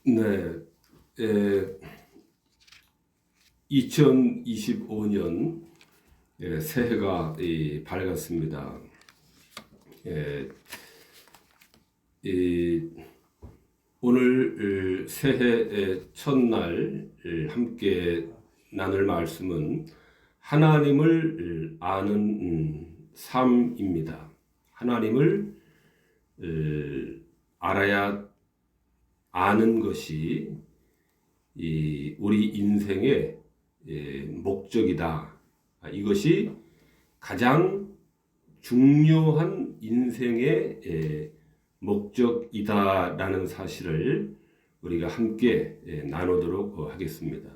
네, 2025년 새해가 밝았습니다. 예, 오늘 새해 첫날 함께 나눌 말씀은 하나님을 아는 삶입니다. 하나님을 알아야 아는 것이 우리 인생의 목적이다. 이것이 가장 중요한 인생의 목적이다라는 사실을 우리가 함께 나누도록 하겠습니다.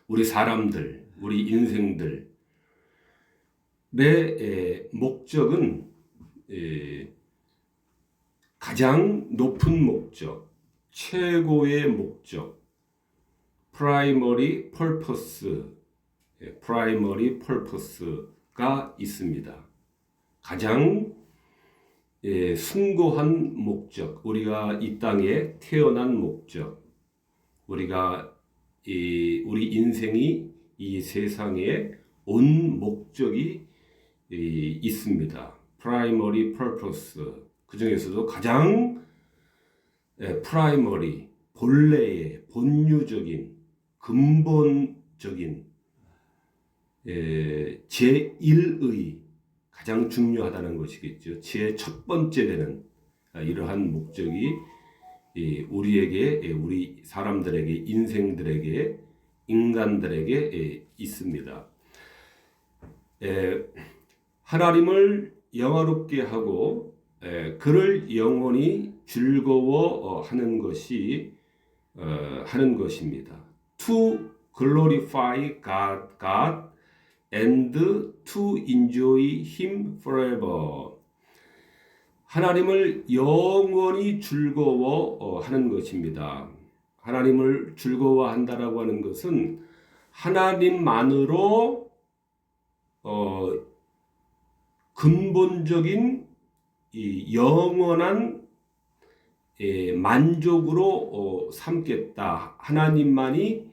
우리 사람들, 우리 인생들의 목적은 가장 높은 목적, 최고의 목적, primary purpose가 있습니다. 가장 숭고한 목적, 우리가 이 땅에 태어난 목적, 우리가 우리 인생이 이 세상에 온 목적이 있습니다. primary purpose, 그 중에서도 가장 primary, 본래의, 본유적인, 근본적인 제1의 가장 중요하다는 것이겠죠. 제 첫 번째 되는 이러한 목적이 우리에게, 우리 사람들에게, 인생들에게, 인간들에게 있습니다. 하나님을 영화롭게 하고 그를 영원히 즐거워하는 것이 하는 것입니다. To glorify God and to enjoy Him forever. 하나님을 영원히 즐거워하는 것입니다. 하나님을 즐거워한다라고 하는 것은 하나님만으로 근본적인 이 영원한 만족으로 삼겠다. 하나님만이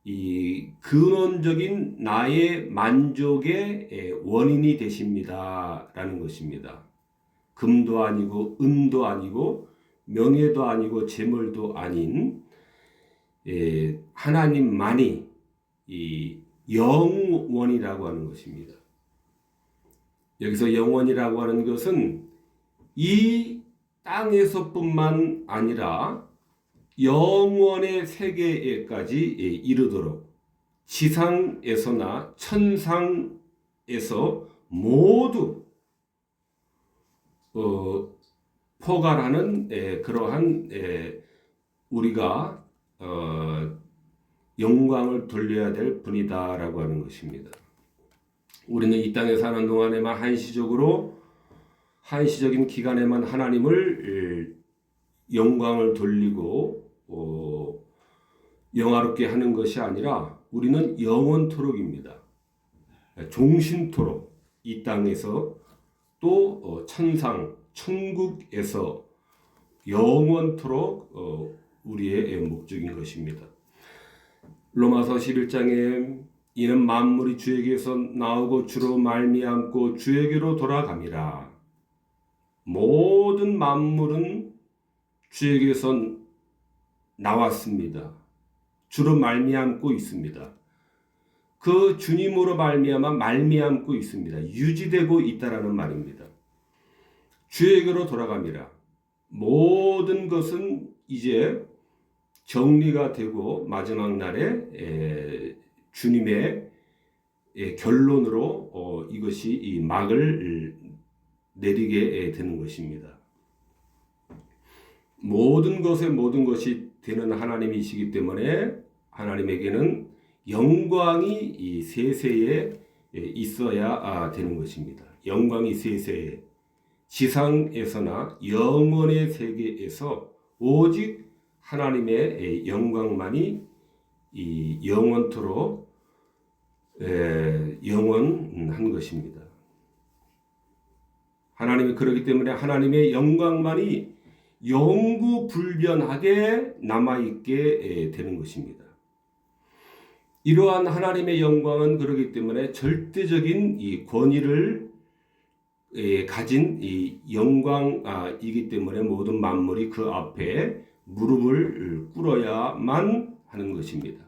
이 근원적인 나의 만족의 원인이 되십니다라는 것입니다. 금도 아니고 은도 아니고 명예도 아니고 재물도 아닌 하나님만이 이 영원이라고 하는 것입니다. 여기서 영원이라고 하는 것은 이 땅에서뿐만 아니라 영원의 세계에까지 이르도록 지상에서나 천상에서 모두 포괄하는 그러한 우리가 영광을 돌려야 될 분이다라고 하는 것입니다. 우리는 이 땅에 사는 동안에만 한시적인 기간에만 하나님을 영광을 돌리고 영화롭게 하는 것이 아니라 우리는 영원토록입니다. 종신토록 이 땅에서 또 천국에서 영원토록 우리의 목적인 것입니다. 로마서 11장에 이는 만물이 주에게서 나오고 주로 말미암고 주에게로 돌아감이라. 모든 만물은 주에게서 나왔습니다. 주로 말미암고 있습니다. 그 주님으로 말미암고 있습니다. 유지되고 있다라는 말입니다. 주에게로 돌아갑니다. 모든 것은 이제 정리가 되고 마지막 날에 주님의 결론으로 이것이 이 막을 내리게 되는 것입니다. 모든 것이 되는 하나님이시기 때문에 하나님에게는 영광이 이 세세에 있어야 되는 것입니다. 영광이 세세에 지상에서나 영원의 세계에서 오직 하나님의 영광만이 이 영원토록 영원한 것입니다. 하나님이 그렇기 때문에 하나님의 영광만이 영구불변하게 남아있게 되는 것입니다. 이러한 하나님의 영광은 그렇기 때문에 절대적인 이 권위를 가진 이 영광이기 때문에 모든 만물이 그 앞에 무릎을 꿇어야만 하는 것입니다.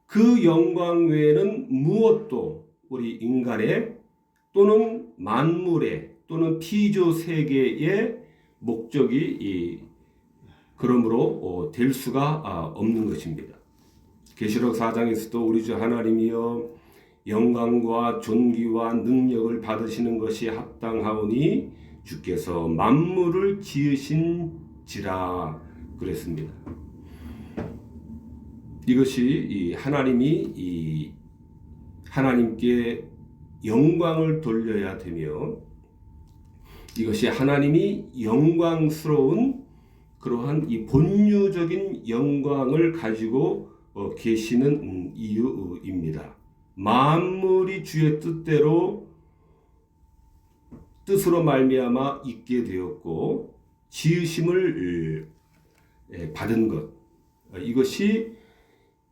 그 영광 외에는 무엇도 우리 인간의 또는 만물의 또는 피조 세계의 목적이 그러므로 될 수가 없는 것입니다. 계시록 4장에서도 우리 주 하나님이여 영광과 존귀와 능력을 받으시는 것이 합당하오니 주께서 만물을 지으신지라 그랬습니다. 이것이 하나님이 하나님께 영광을 돌려야 되며 이것이 하나님이 영광스러운 그러한 이 본유적인 영광을 가지고 계시는 이유입니다. 만물이 주의 뜻으로 말미암아 있게 되었고 지으심을 받은 것, 이것이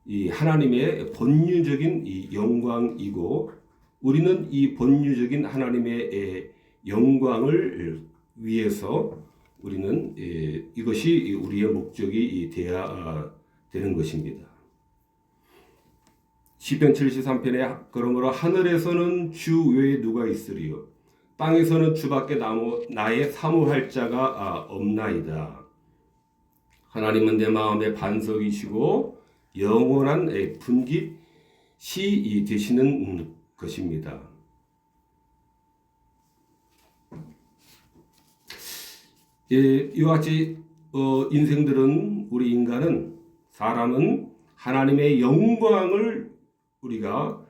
이 하나님의 본유적인 이 영광이고 우리는 이 본유적인 하나님의 영광을 위해서 우리는 이것이 우리의 목적이 되어야 되는 것입니다. 시편 73편에 그러므로 하늘에서는 주 외에 누가 있으리요 땅에서는 주밖에 나의 사모할 자가 없나이다. 하나님은 내 마음의 반석이시고 영원한 분깃이 되시는 것입니다. 이와 같이 인생들은 우리 인간은 사람은 하나님의 영광을 우리가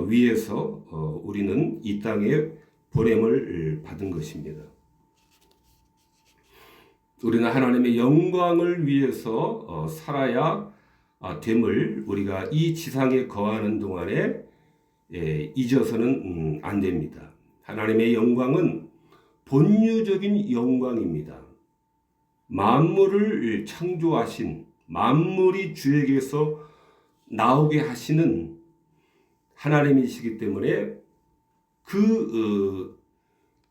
위해서 우리는 이 땅에 보냄을 받은 것입니다. 우리는 하나님의 영광을 위해서 살아야 됨을 우리가 이 지상에 거하는 동안에 잊어서는 안 됩니다. 하나님의 영광은 본유적인 영광입니다. 만물을 창조하신 만물이 주에게서 나오게 하시는 하나님이시기 때문에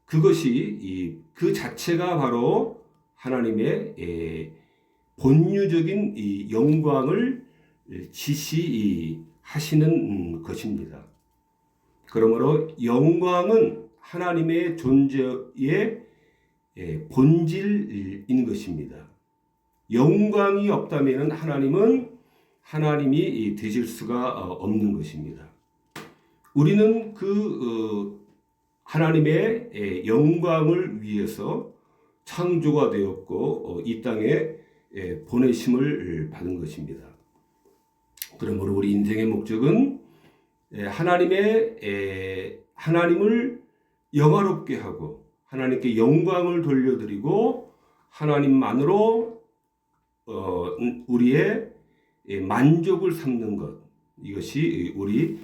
그것이 그 자체가 바로 하나님의 본유적인 이 영광을 지시하시는 것입니다. 그러므로 영광은 하나님의 존재의 본질인 것입니다. 영광이 없다면 하나님이 되실 수가 없는 것입니다. 우리는 하나님의 영광을 위해서 창조가 되었고 이 땅에 보내심을 받은 것입니다. 그러므로 우리 인생의 목적은 하나님을 영화롭게 하고 하나님께 영광을 돌려드리고 하나님만으로 우리의 만족을 삼는 것, 이것이 우리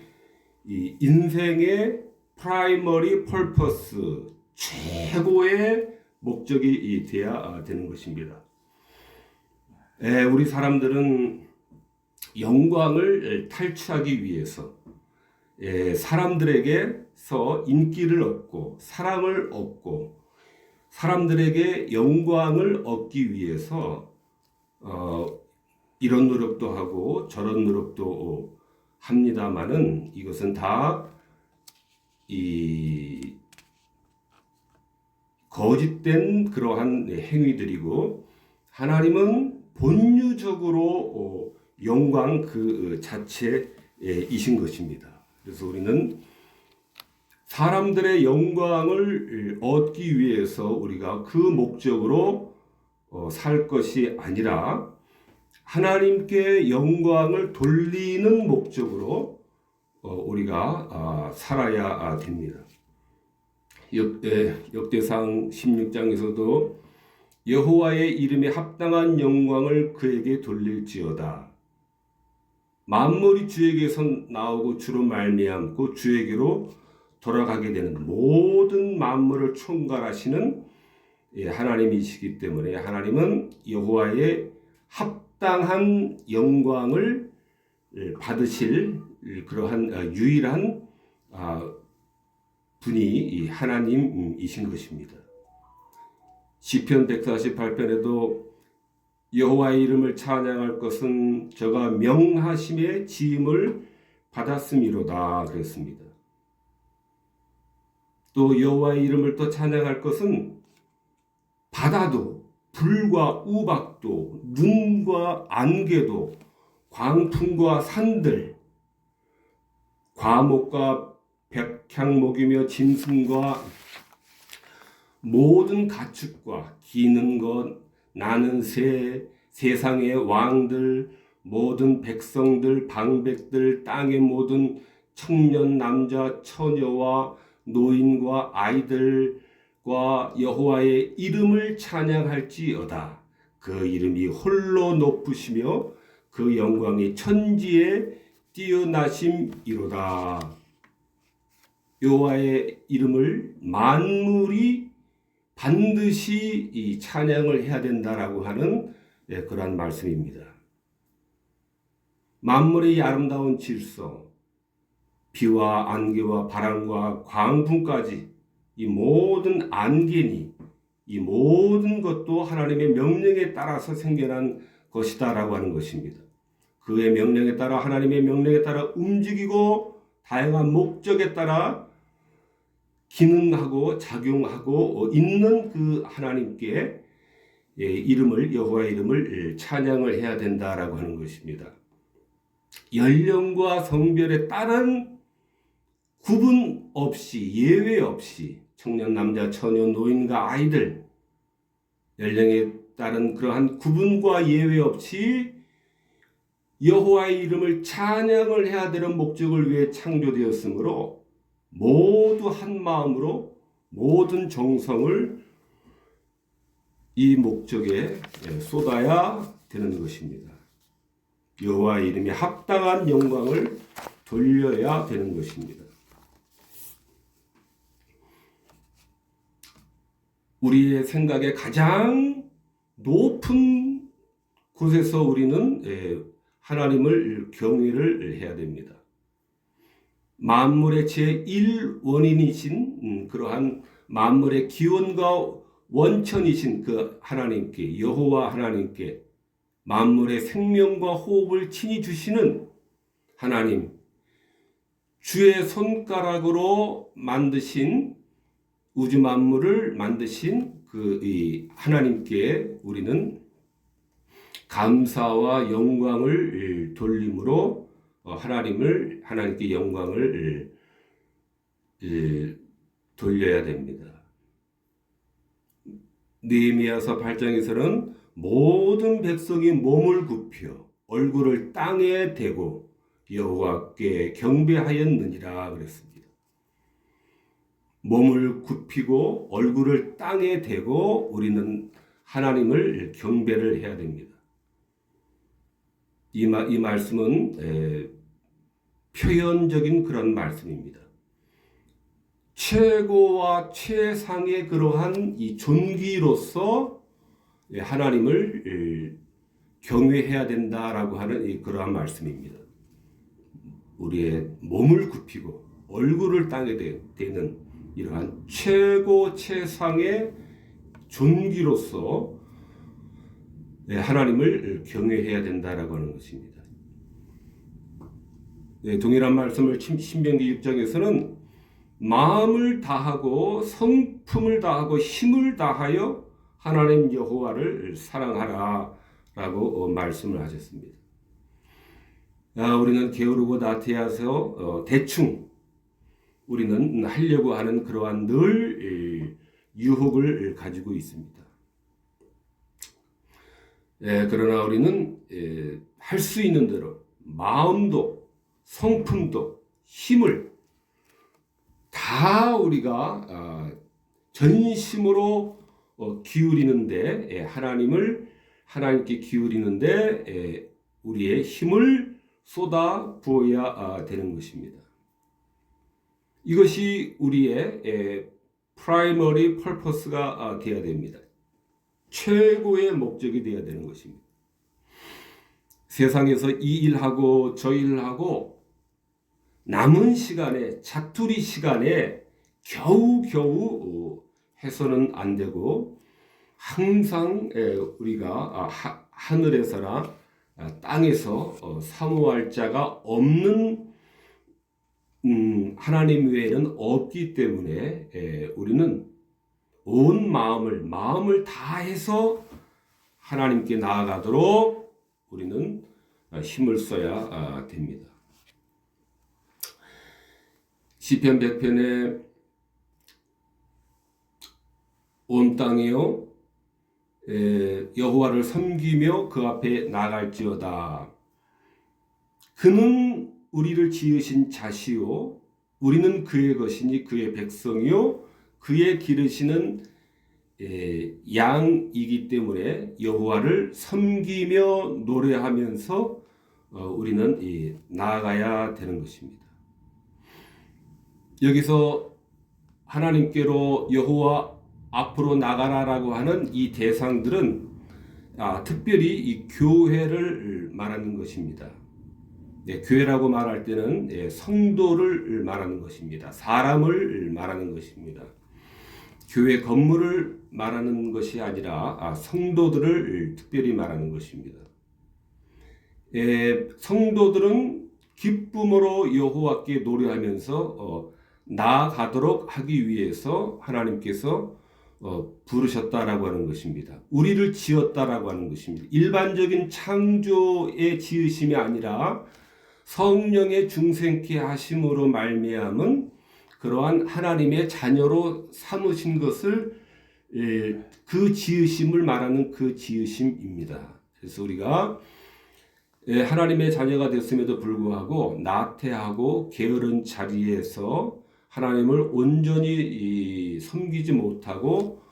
인생의 프라이머리 펄퍼스, 최고의 목적이 되어야 되는 것입니다. 우리 사람들은 영광을 탈취하기 위해서 사람들에게서 인기를 얻고 사랑을 얻고 사람들에게 영광을 얻기 위해서 이런 노력도 하고 저런 노력도 합니다마는 이것은 다 거짓된 그러한 행위들이고 하나님은 본유적으로 영광 그 자체이신 것입니다. 그래서 우리는 사람들의 영광을 얻기 위해서 우리가 그 목적으로 살 것이 아니라 하나님께 영광을 돌리는 목적으로 우리가 살아야 됩니다. 역대상 16장에서도 여호와의 이름에 합당한 영광을 그에게 돌릴지어다. 만물이 주에게서 나오고 주로 말미암고 주에게로 돌아가게 되는 모든 만물을 총괄하시는 하나님이시기 때문에 하나님은 여호와의 합당한 영광을 받으실 그러한 유일한 분이 하나님이신 것입니다. 시편 148편에도 여호와의 이름을 찬양할 것은 저가 명하심의 지음을 받았음이로다 그랬습니다. 또 여호와의 이름을 또 찬양할 것은 바다도 불과 우박도 눈과 안개도 광풍과 산들 과목과 백향목이며 짐승과 모든 가축과 기는 것 나는 새 세상의 왕들 모든 백성들 방백들 땅의 모든 청년 남자 처녀와 노인과 아이들과 여호와의 이름을 찬양할지어다. 그 이름이 홀로 높으시며 그 영광이 천지에 뛰어나심이로다. 여호와의 이름을 만물이 반드시 이 찬양을 해야 된다라고 하는 그러한 말씀입니다. 만물의 아름다운 질서, 비와 안개와 바람과 광풍까지 이 모든 안개니 이 모든 것도 하나님의 명령에 따라서 생겨난 것이다라고 하는 것입니다. 그의 명령에 따라 하나님의 명령에 따라 움직이고 다양한 목적에 따라 기능하고 작용하고 있는 그 하나님께 이름을 여호와의 이름을 찬양을 해야 된다라고 하는 것입니다. 연령과 성별에 따른 구분 없이 예외 없이 청년 남자 처녀 노인과 아이들 연령에 따른 그러한 구분과 예외 없이 여호와의 이름을 찬양을 해야 되는 목적을 위해 창조되었으므로 모두 한 마음으로 모든 정성을 이 목적에 쏟아야 되는 것입니다. 여호와의 이름에 합당한 영광을 돌려야 되는 것입니다. 우리의 생각에 가장 높은 곳에서 우리는 하나님을 경외를 해야 됩니다. 만물의 제1원인이신 그러한 만물의 기원과 원천이신 그 하나님께 여호와 하나님께 만물의 생명과 호흡을 친히 주시는 하나님 주의 손가락으로 만드신 우주 만물을 만드신 이 하나님께 우리는 감사와 영광을 돌림으로 하나님께 영광을 돌려야 됩니다. 느헤미야서 8장에서는 모든 백성이 몸을 굽혀 얼굴을 땅에 대고 여호와께 경배하였느니라 그랬습니다. 몸을 굽히고 얼굴을 땅에 대고 우리는 하나님을 경배를 해야 됩니다. 이 말씀은 표현적인 그런 말씀입니다. 최고와 최상의 그러한 이 존귀로서 하나님을 경외해야 된다라고 하는 그러한 말씀입니다. 우리의 몸을 굽히고 얼굴을 땅에 대는 이러한 최고 최상의 존귀로서 하나님을 경외해야 된다라고 하는 것입니다. 동일한 말씀을 신명기 6장에서는 마음을 다하고 성품을 다하고 힘을 다하여 하나님 여호와를 사랑하라라고 말씀을 하셨습니다. 우리는 게으르고 나태해서 대충 우리는 하려고 하는 그러한 늘 유혹을 가지고 있습니다. 그러나 우리는 할 수 있는 대로 마음도 성품도 힘을 다 우리가 전심으로 기울이는데 하나님께 기울이는데 우리의 힘을 쏟아 부어야 되는 것입니다. 이것이 우리의 프라이머리 펄퍼스가 되어야 됩니다. 최고의 목적이 되어야 되는 것입니다. 세상에서 이 일하고 저 일하고 남은 시간에, 자투리 시간에 겨우겨우 해서는 안 되고, 항상 우리가 하늘에서나 땅에서 사모할 자가 없는 하나님 외에는 없기 때문에 우리는 온 마음을 다해서 하나님께 나아가도록 우리는 힘을 써야 됩니다. 시편 100편에 온 땅이요 여호와를 섬기며 그 앞에 나갈지어다. 그는 우리를 지으신 자시요 우리는 그의 것이니 그의 백성이요 그의 기르시는 양이기 때문에 여호와를 섬기며 노래하면서 우리는 나아가야 되는 것입니다. 여기서 하나님께로 여호와 앞으로 나가라라고 하는 이 대상들은 특별히 이 교회를 말하는 것입니다. 교회라고 말할 때는 성도를 말하는 것입니다. 사람을 말하는 것입니다. 교회 건물을 말하는 것이 아니라 성도들을 특별히 말하는 것입니다. 성도들은 기쁨으로 여호와께 노래하면서 나아가도록 하기 위해서 하나님께서 부르셨다라고 하는 것입니다. 우리를 지었다라고 하는 것입니다. 일반적인 창조의 지으심이 아니라 성령의 중생케 하심으로 말미암은 그러한 하나님의 자녀로 삼으신 것을 그 지으심을 말하는 그 지으심입니다. 그래서 우리가 하나님의 자녀가 됐음에도 불구하고 나태하고 게으른 자리에서 하나님을 온전히 섬기지 못하고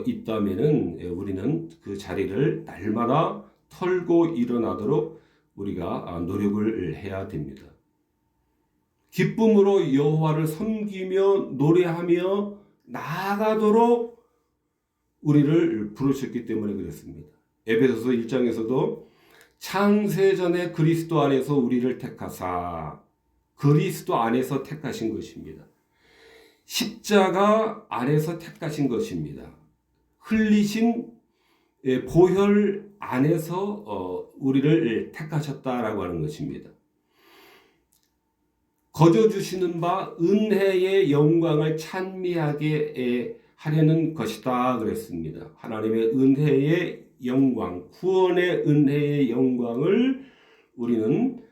있다면은 우리는 그 자리를 날마다 털고 일어나도록 우리가 노력을 해야 됩니다. 기쁨으로 여호와를 섬기며 노래하며 나아가도록 우리를 부르셨기 때문에 그렇습니다. 에베소서 1장에서도 창세전에 그리스도 안에서 우리를 택하사 그리스도 안에서 택하신 것입니다. 십자가 안에서 택하신 것입니다. 흘리신 보혈 안에서 우리를 택하셨다라고 하는 것입니다. 거저 주시는 바 은혜의 영광을 찬미하게 하려는 것이다 그랬습니다. 하나님의 은혜의 영광, 구원의 은혜의 영광을 우리는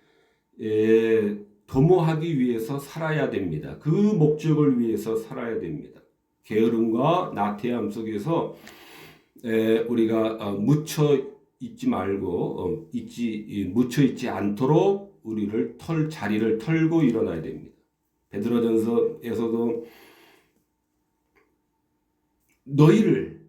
도모하기 위해서 살아야 됩니다. 그 목적을 위해서 살아야 됩니다. 게으름과 나태함 속에서 우리가 묻혀 있지 말고 묻혀 있지 않도록 우리를 자리를 털고 일어나야 됩니다. 베드로전서에서도 너희를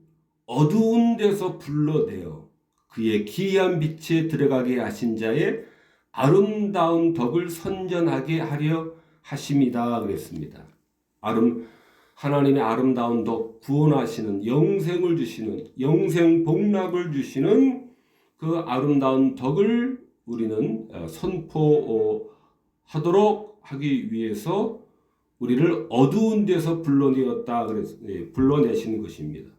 어두운 데서 불러내어 그의 기이한 빛에 들어가게 하신 자의 아름다운 덕을 선전하게 하려 하심이다 그랬습니다. 하나님의 아름다운 덕, 구원하시는 영생을 주시는 영생 복락을 주시는 그 아름다운 덕을 우리는 선포하도록 하기 위해서 우리를 어두운 데서 불러내시는 것입니다.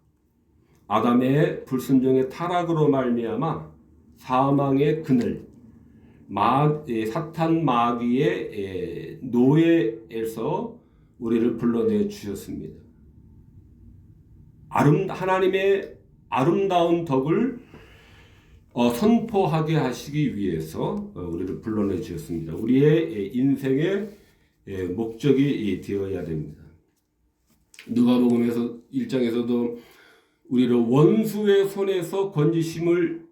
아담의 불순종의 타락으로 말미암아 사망의 그늘, 사탄 마귀의 노예에서 우리를 불러내 주셨습니다. 하나님의 아름다운 덕을 선포하게 하시기 위해서 우리를 불러내 주셨습니다. 우리의 인생의 목적이 되어야 됩니다. 누가복음에서 1장에서도 우리를 원수의 손에서 건지심을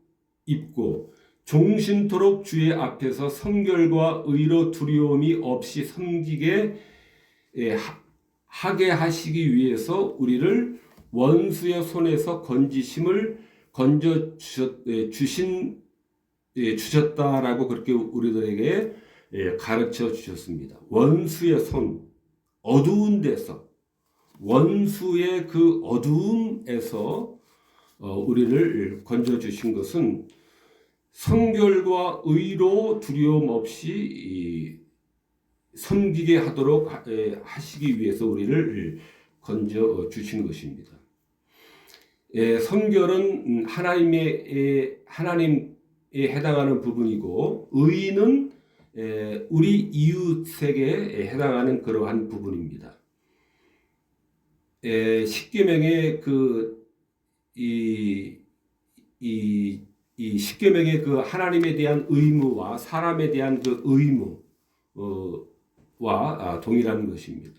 입고 종신토록 주의 앞에서 성결과 의로 두려움이 없이 섬기게 하게 하시기 위해서 우리를 원수의 손에서 건지심을 건져 주셨다라고 그렇게 우리들에게 가르쳐 주셨습니다. 원수의 손, 어두운 데서, 원수의 그 어두움에서 우리를 건져주신 것은 성결과 의로 두려움 없이 섬기게 하도록 하시기 위해서 우리를 건져주신 것입니다. 성결은 하나님에 해당하는 부분이고, 의는 우리 이웃에게 해당하는 그러한 부분입니다. 십계명의 이 십계명의 그 하나님에 대한 의무와 사람에 대한 그 의무와 동일한 것입니다.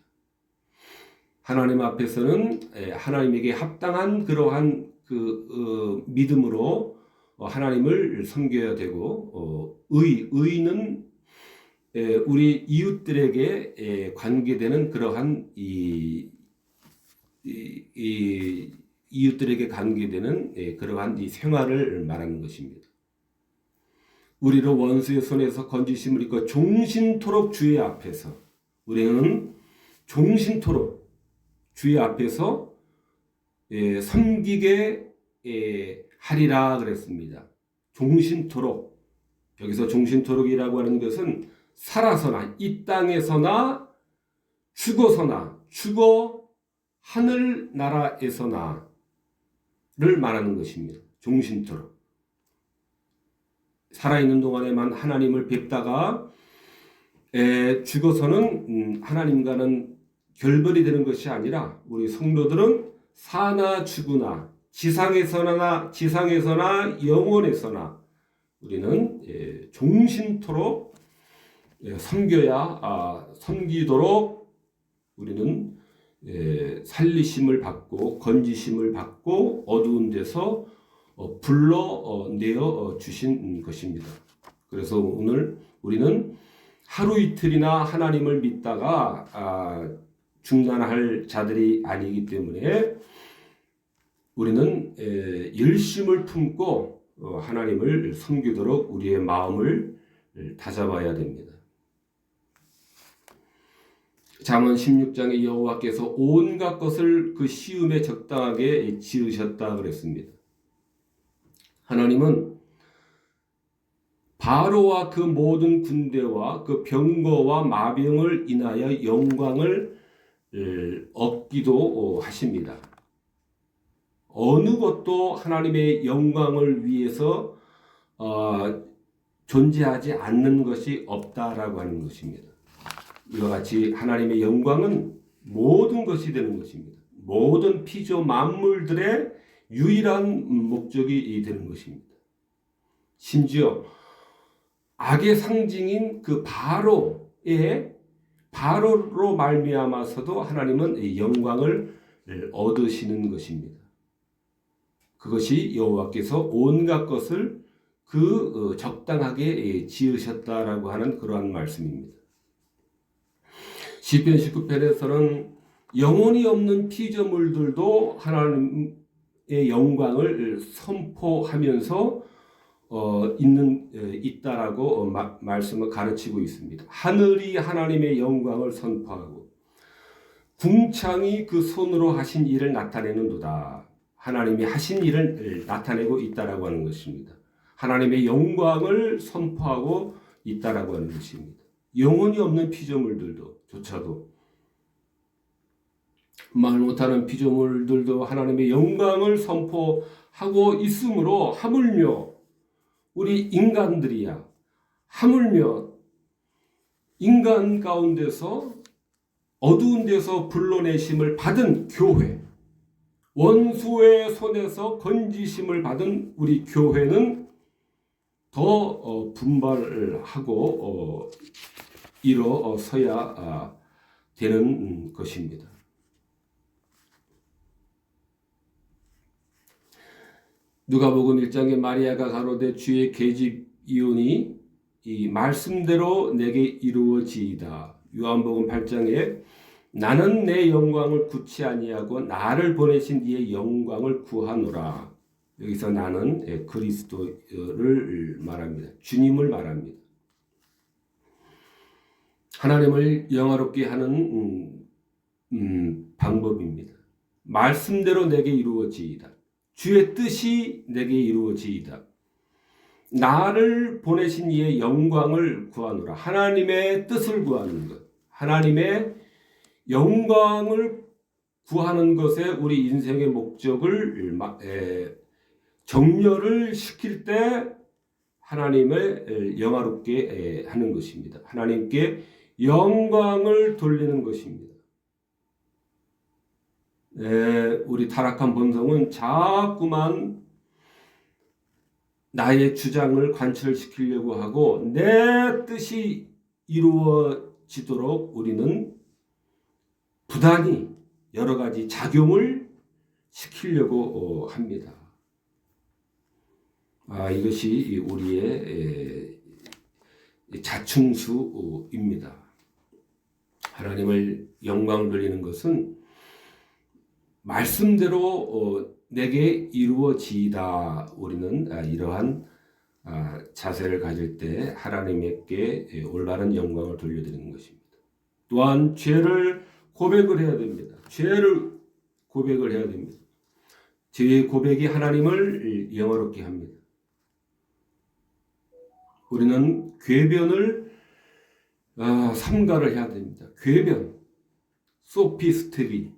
하나님 앞에서는 하나님에게 합당한 그러한 믿음으로 하나님을 섬겨야 되고, 의는 우리 이웃들에게 관계되는 그러한 이웃들에게 관계되는 그러한 이 생활을 말하는 것입니다. 우리를 원수의 손에서 건지심을 입고 종신토록 주의 앞에서, 우리는 종신토록 주의 앞에서 섬기게 하리라 그랬습니다. 종신토록. 여기서 종신토록이라고 하는 것은 살아서나 이 땅에서나 죽어서나 죽어 하늘나라에서나를 말하는 것입니다. 종신토록. 살아있는 동안에만 하나님을 뵙다가 죽어서는 하나님과는 결별이 되는 것이 아니라, 우리 성도들은 사나 죽으나 지상에서나 영원에서나 우리는 종신토록 섬기도록 우리는 살리심을 받고 건지심을 받고 어두운 데서 불러내어 주신 것입니다. 그래서 오늘 우리는 하루 이틀이나 하나님을 믿다가 중단할 자들이 아니기 때문에 우리는 열심을 품고 하나님을 섬기도록 우리의 마음을 다잡아야 됩니다. 잠언 16장에 여호와께서 온갖 것을 그 시음에 적당하게 지으셨다 그랬습니다. 하나님은 바로와 그 모든 군대와 그 병거와 마병을 인하여 영광을 얻기도 하십니다. 어느 것도 하나님의 영광을 위해서 존재하지 않는 것이 없다라고 하는 것입니다. 이와 같이 하나님의 영광은 모든 것이 되는 것입니다. 모든 피조 만물들의 유일한 목적이 되는 것입니다. 심지어 악의 상징인 그 바로로 말미암아서도 하나님은 영광을 얻으시는 것입니다. 그것이 여호와께서 온갖 것을 적당하게 지으셨다라고 하는 그러한 말씀입니다. 시편 19편에서는 영혼이 없는 피조물들도 하나님의 영광을 선포하면서 있다라고 말씀을 가르치고 있습니다. 하늘이 하나님의 영광을 선포하고 궁창이 그 손으로 하신 일을 나타내는도다. 하나님이 하신 일을 나타내고 있다라고 하는 것입니다. 하나님의 영광을 선포하고 있다라고 하는 것입니다. 영혼이 없는 피조물들조차도 말 못하는 피조물들도 하나님의 영광을 선포하고 있으므로 하물며 우리 인간들이야 하물며 인간 가운데서 어두운 데서 불러내심을 받은 교회, 원수의 손에서 건지심을 받은 우리 교회는 더 분발하고 일어서야 되는 것입니다. 누가복음 1장에 마리아가 가로되 주의 계집이오니 이 말씀대로 내게 이루어지이다. 요한복음 8장에 나는 내 영광을 굳지 아니하고 나를 보내신 이의 영광을 구하노라. 여기서 나는 그리스도를 말합니다. 주님을 말합니다. 하나님을 영화롭게 하는 방법입니다. 말씀대로 내게 이루어지이다. 주의 뜻이 내게 이루어지이다. 나를 보내신 이의 영광을 구하노라. 하나님의 뜻을 구하는 것, 하나님의 영광을 구하는 것에 우리 인생의 목적을 정렬을 시킬 때 하나님을 영화롭게 하는 것입니다. 하나님께 영광을 돌리는 것입니다. 우리 타락한 본성은 자꾸만 나의 주장을 관철시키려고 하고 내 뜻이 이루어지도록 우리는 부단히 여러 가지 작용을 시키려고 합니다. 이것이 우리의 자충수입니다. 하나님을 영광을 돌리는 것은 말씀대로 내게 이루어지이다. 우리는 이러한 자세를 가질 때 하나님께 올바른 영광을 돌려드리는 것입니다. 또한 죄를 고백을 해야 됩니다. 죄를 고백을 해야 됩니다. 죄의 고백이 하나님을 영화롭게 합니다. 우리는 궤변을 삼가를 해야 됩니다. 궤변, 소피스트리,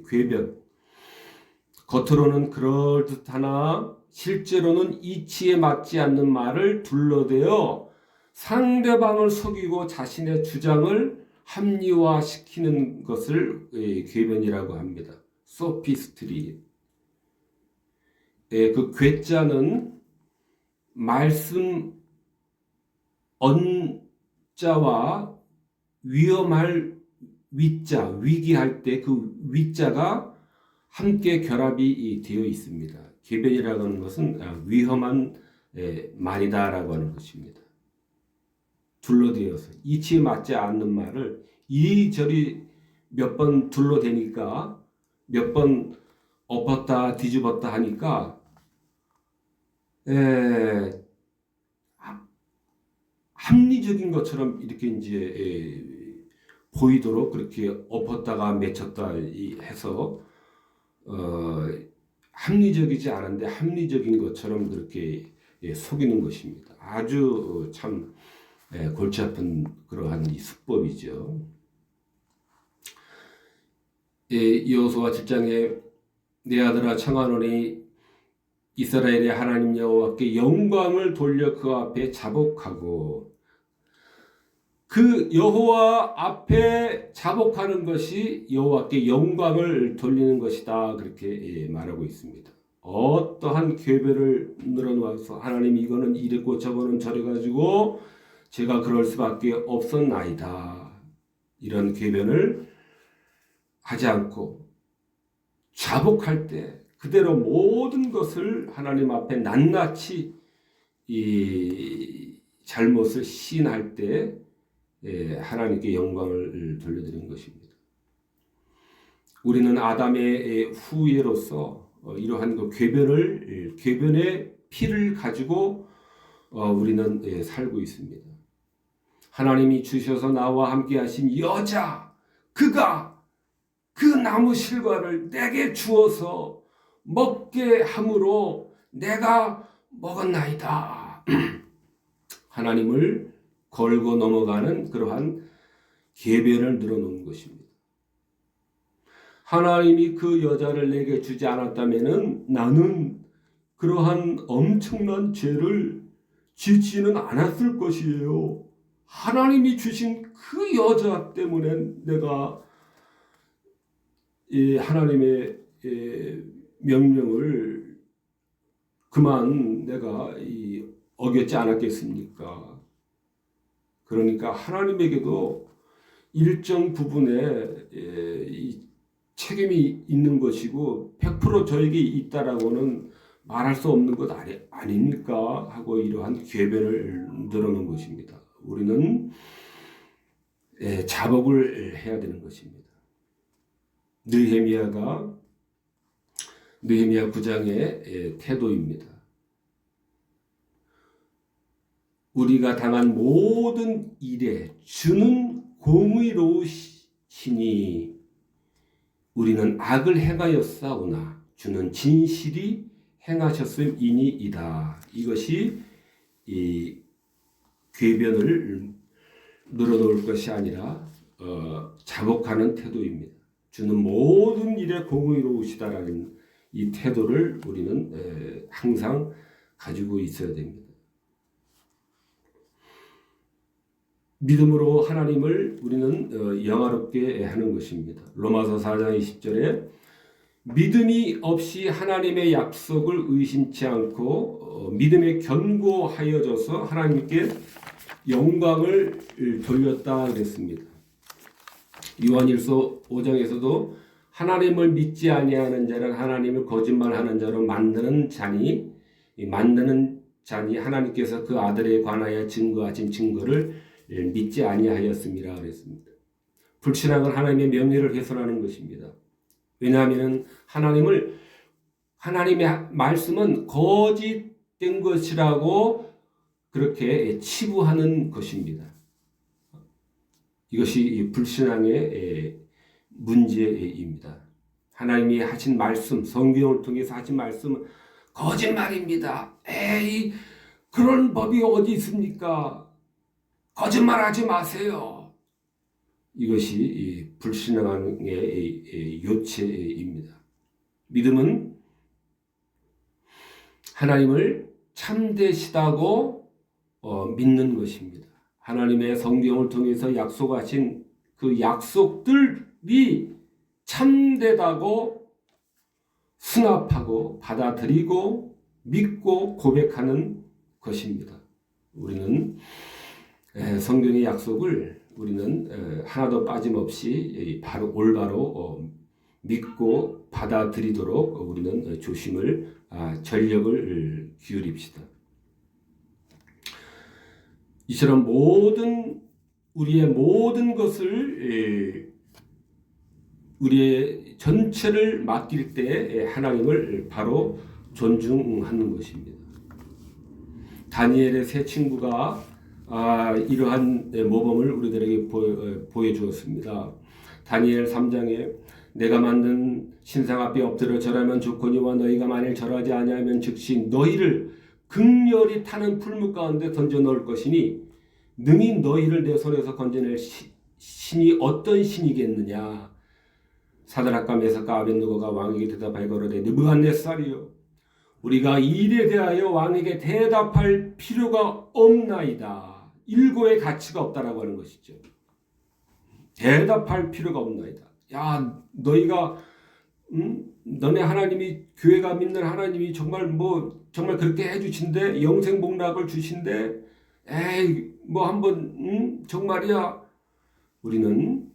궤변. 겉으로는 그럴듯하나 실제로는 이치에 맞지 않는 말을 둘러대어 상대방을 속이고 자신의 주장을 합리화시키는 것을 궤변이라고 합니다. 소피스트리. 그 궤자는 말씀 언자와 위험할 위자, 위기할 때 그 위자가 함께 결합이 되어 있습니다. 궤변이라고 하는 것은 위험한 말이다라고 하는 것입니다. 둘러대어서 이치에 맞지 않는 말을 이리저리 몇 번 둘러대니까 몇 번 엎었다 뒤집었다 하니까 합리적인 것처럼 이렇게 이제 보이도록 그렇게 엎었다가 맺혔다 해서 합리적이지 않은데 합리적인 것처럼 그렇게 속이는 것입니다. 아주 참 골치 아픈 그러한 이 수법이죠. 여호수아 7장에 내 아들아 청하노니 이스라엘의 하나님 여호와께 영광을 돌려 그 앞에 자복하고, 그 여호와 앞에 자복하는 것이 여호와께 영광을 돌리는 것이다. 그렇게 말하고 있습니다. 어떠한 궤변을 늘어놓아서 하나님 이거는 이랬고 저거는 저래가지고 제가 그럴 수밖에 없었나이다. 이런 궤변을 하지 않고 자복할 때 그대로 모든 것을 하나님 앞에 낱낱이 이 잘못을 시인할 때 하나님께 영광을 돌려드리는 것입니다. 우리는 아담의 후예로서 이러한 그 궤변의 피를 가지고 우리는 살고 있습니다. 하나님이 주셔서 나와 함께 하신 여자, 그가 그 나무 실과를 내게 주어서 먹게 함으로 내가 먹었나이다. 하나님을 걸고 넘어가는 그러한 궤변을 늘어놓은 것입니다. 하나님이 그 여자를 내게 주지 않았다면 나는 그러한 엄청난 죄를 짓지는 않았을 것이에요. 하나님이 주신 그 여자 때문에 내가 이 하나님의 명령을 그만 내가 어겼지 않았겠습니까? 그러니까 하나님에게도 일정 부분에 이 책임이 있는 것이고 100% 저에게 있다라고는 말할 수 없는 것 아닙니까? 하고 이러한 궤변을 늘어놓은 것입니다. 우리는 자복을 해야 되는 것입니다. 느헤미야 9장의 태도입니다. 우리가 당한 모든 일에 주는 공의로우시니 우리는 악을 행하였사오나 주는 진실이 행하셨음이니이다. 이것이 이 궤변을 늘어놓을 것이 아니라 자복하는 태도입니다. 주는 모든 일에 공의로우시다라는 이 태도를 우리는 항상 가지고 있어야 됩니다. 믿음으로 하나님을 우리는 영화롭게 하는 것입니다. 로마서 4장 20절에 믿음이 없이 하나님의 약속을 의심치 않고 믿음에 견고하여져서 하나님께 영광을 돌렸다 그랬습니다. 요한일서 5장에서도 하나님을 믿지 아니하는 자는 하나님을 거짓말하는 자로 만드는 자니 하나님께서 그 아들에 관하여 증거하신 증거를 믿지 아니하였습니다 그랬습니다. 불신앙은 하나님의 명예를 훼손하는 것입니다. 왜냐하면 하나님의 말씀은 거짓된 것이라고 그렇게 치부하는 것입니다. 이것이 불신앙의 문제입니다. 하나님이 하신 말씀, 성경을 통해서 하신 말씀은 거짓말입니다. 에이, 그런 법이 어디 있습니까? 거짓말하지 마세요. 이것이 불신앙의 요체입니다. 믿음은 하나님을 참되시다고 믿는 것입니다. 하나님의 성경을 통해서 약속하신 그 약속들이 참되다고 승합하고 받아들이고 믿고 고백하는 것입니다. 우리는 성경의 약속을 우리는 하나도 빠짐없이 올바로 믿고 받아들이도록 우리는 조심을 전력을 기울입시다. 이처럼 우리의 모든 것을 우리의 전체를 맡길 때 하나님을 바로 존중하는 것입니다. 다니엘의 세 친구가 이러한 모범을 우리들에게 보여주었습니다. 다니엘 3장에 내가 만든 신상 앞에 엎드려 절하면 좋거니와 너희가 만일 절하지 아니하면 즉시 너희를 극렬히 타는 풀무 가운데 던져 넣을 것이니 능히 너희를 내 손에서 건져낼 신이 어떤 신이겠느냐. 사드락과 메삭과 아벳느고가 왕에게 대답하여 가로되 느부갓네살이여 우리가 이 일에 대하여 왕에게 대답할 필요가 없나이다. 일고의 가치가 없다라고 하는 것이죠. 대답할 필요가 없나이다. 야, 너희가 너네 하나님이 교회가 믿는 하나님이 정말 그렇게 해주신대 영생복락을 주신대 에이 한번 정말이야. 우리는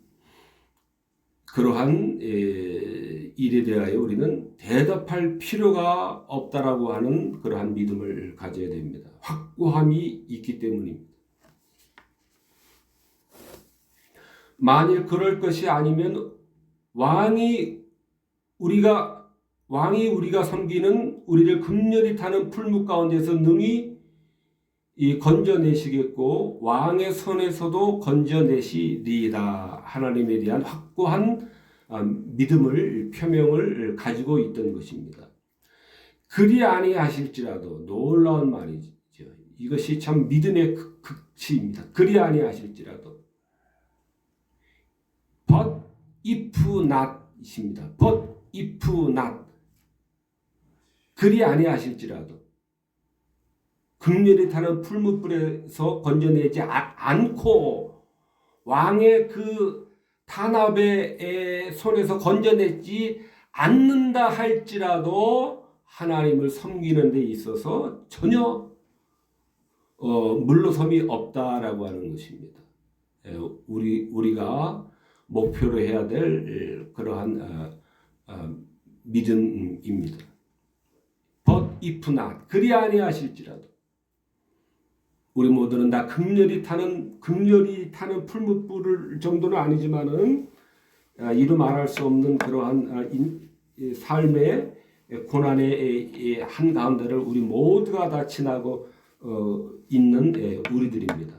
그러한 일에 대하여 우리는 대답할 필요가 없다라고 하는 그러한 믿음을 가져야 됩니다. 확고함이 있기 때문입니다. 만일 그럴 것이 아니면 왕이 우리가 섬기는 우리를 극렬히 타는 풀무 가운데서 능히 건져내시겠고 왕의 손에서도 건져내시리이다. 하나님에 대한 확고한 믿음을 표명을 가지고 있던 것입니다. 그리 아니하실지라도 놀라운 말이죠. 이것이 참 믿음의 극치입니다. 그리 아니하실지라도 but if not입니다. but if not 그리 아니하실지라도 극렬히 타는 풀무불에서 건져내지 않고 왕의 그 탄압의 손에서 건져내지 않는다 할지라도 하나님을 섬기는 데 있어서 전혀 물러섬이 없다라고 하는 것입니다. 우리가 목표로 해야 될 그러한 믿음입니다. But if not, 그리 아니하실지라도 우리 모두는 다 극렬히 타는 풀무불 정도는 아니지만은 이루 말할 수 없는 그러한 삶의 고난의 한 가운데를 우리 모두가 다 지나고 있는 우리들입니다.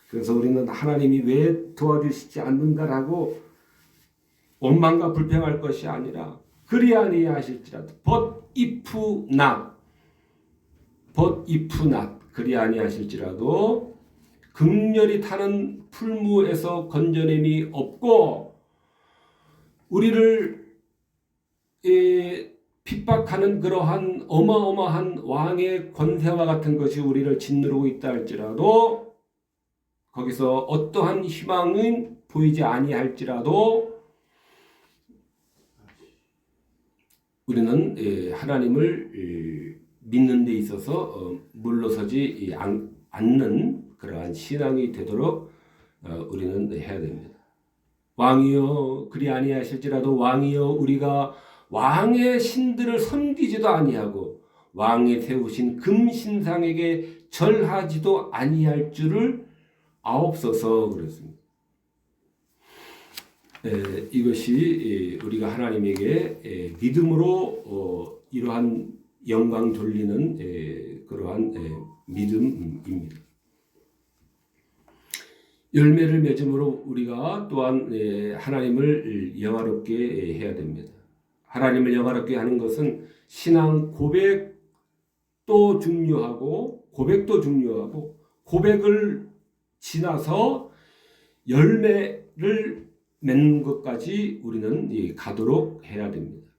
그래서 우리는 하나님이 왜 도와주시지 않는가라고 원망과 불평할 것이 아니라 그리 아니하실지라도 but if not 그리 아니하실지라도 극렬히 타는 풀무에서 건져냄이 없고 우리를 핍박하는 그러한 어마어마한 왕의 권세와 같은 것이 우리를 짓누르고 있다 할지라도 거기서 어떠한 희망은 보이지 아니할지라도 우리는 하나님을 믿는 데 있어서 물러서지 않는 그러한 신앙이 되도록 우리는 해야 됩니다. 왕이여 그리 아니하실지라도 왕이여 우리가 왕의 신들을 섬기지도 아니하고 왕이 세우신 금신상에게 절하지도 아니할 줄을 아옵소서 그랬습니다. 이것이 우리가 하나님에게 믿음으로 이러한 영광 돌리는 그러한 믿음입니다. 열매를 맺음으로 우리가 또한 하나님을 영화롭게 해야 됩니다. 하나님을 영화롭게 하는 것은 신앙 고백도 중요하고 고백을 지나서 열매를 맺는 것까지 우리는 가도록 해야 됩니다.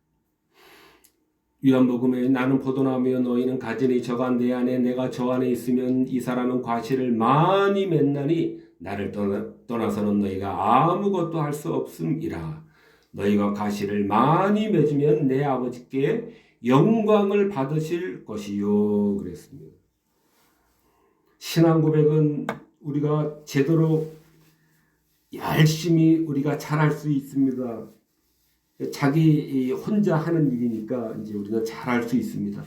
요한복음에 나는 포도나무여 너희는 가지니 저가 내 안에 내가 저 안에 있으면 이 사람은 과실을 많이 맺나니 나를 떠나서는 너희가 아무것도 할 수 없음이라. 너희가 과실을 많이 맺으면 내 아버지께 영광을 받으실 것이요 그랬습니다. 신앙 고백은 우리가 제대로 열심히 우리가 잘할 수 있습니다. 자기 혼자 하는 일이니까 이제 우리는 잘할 수 있습니다.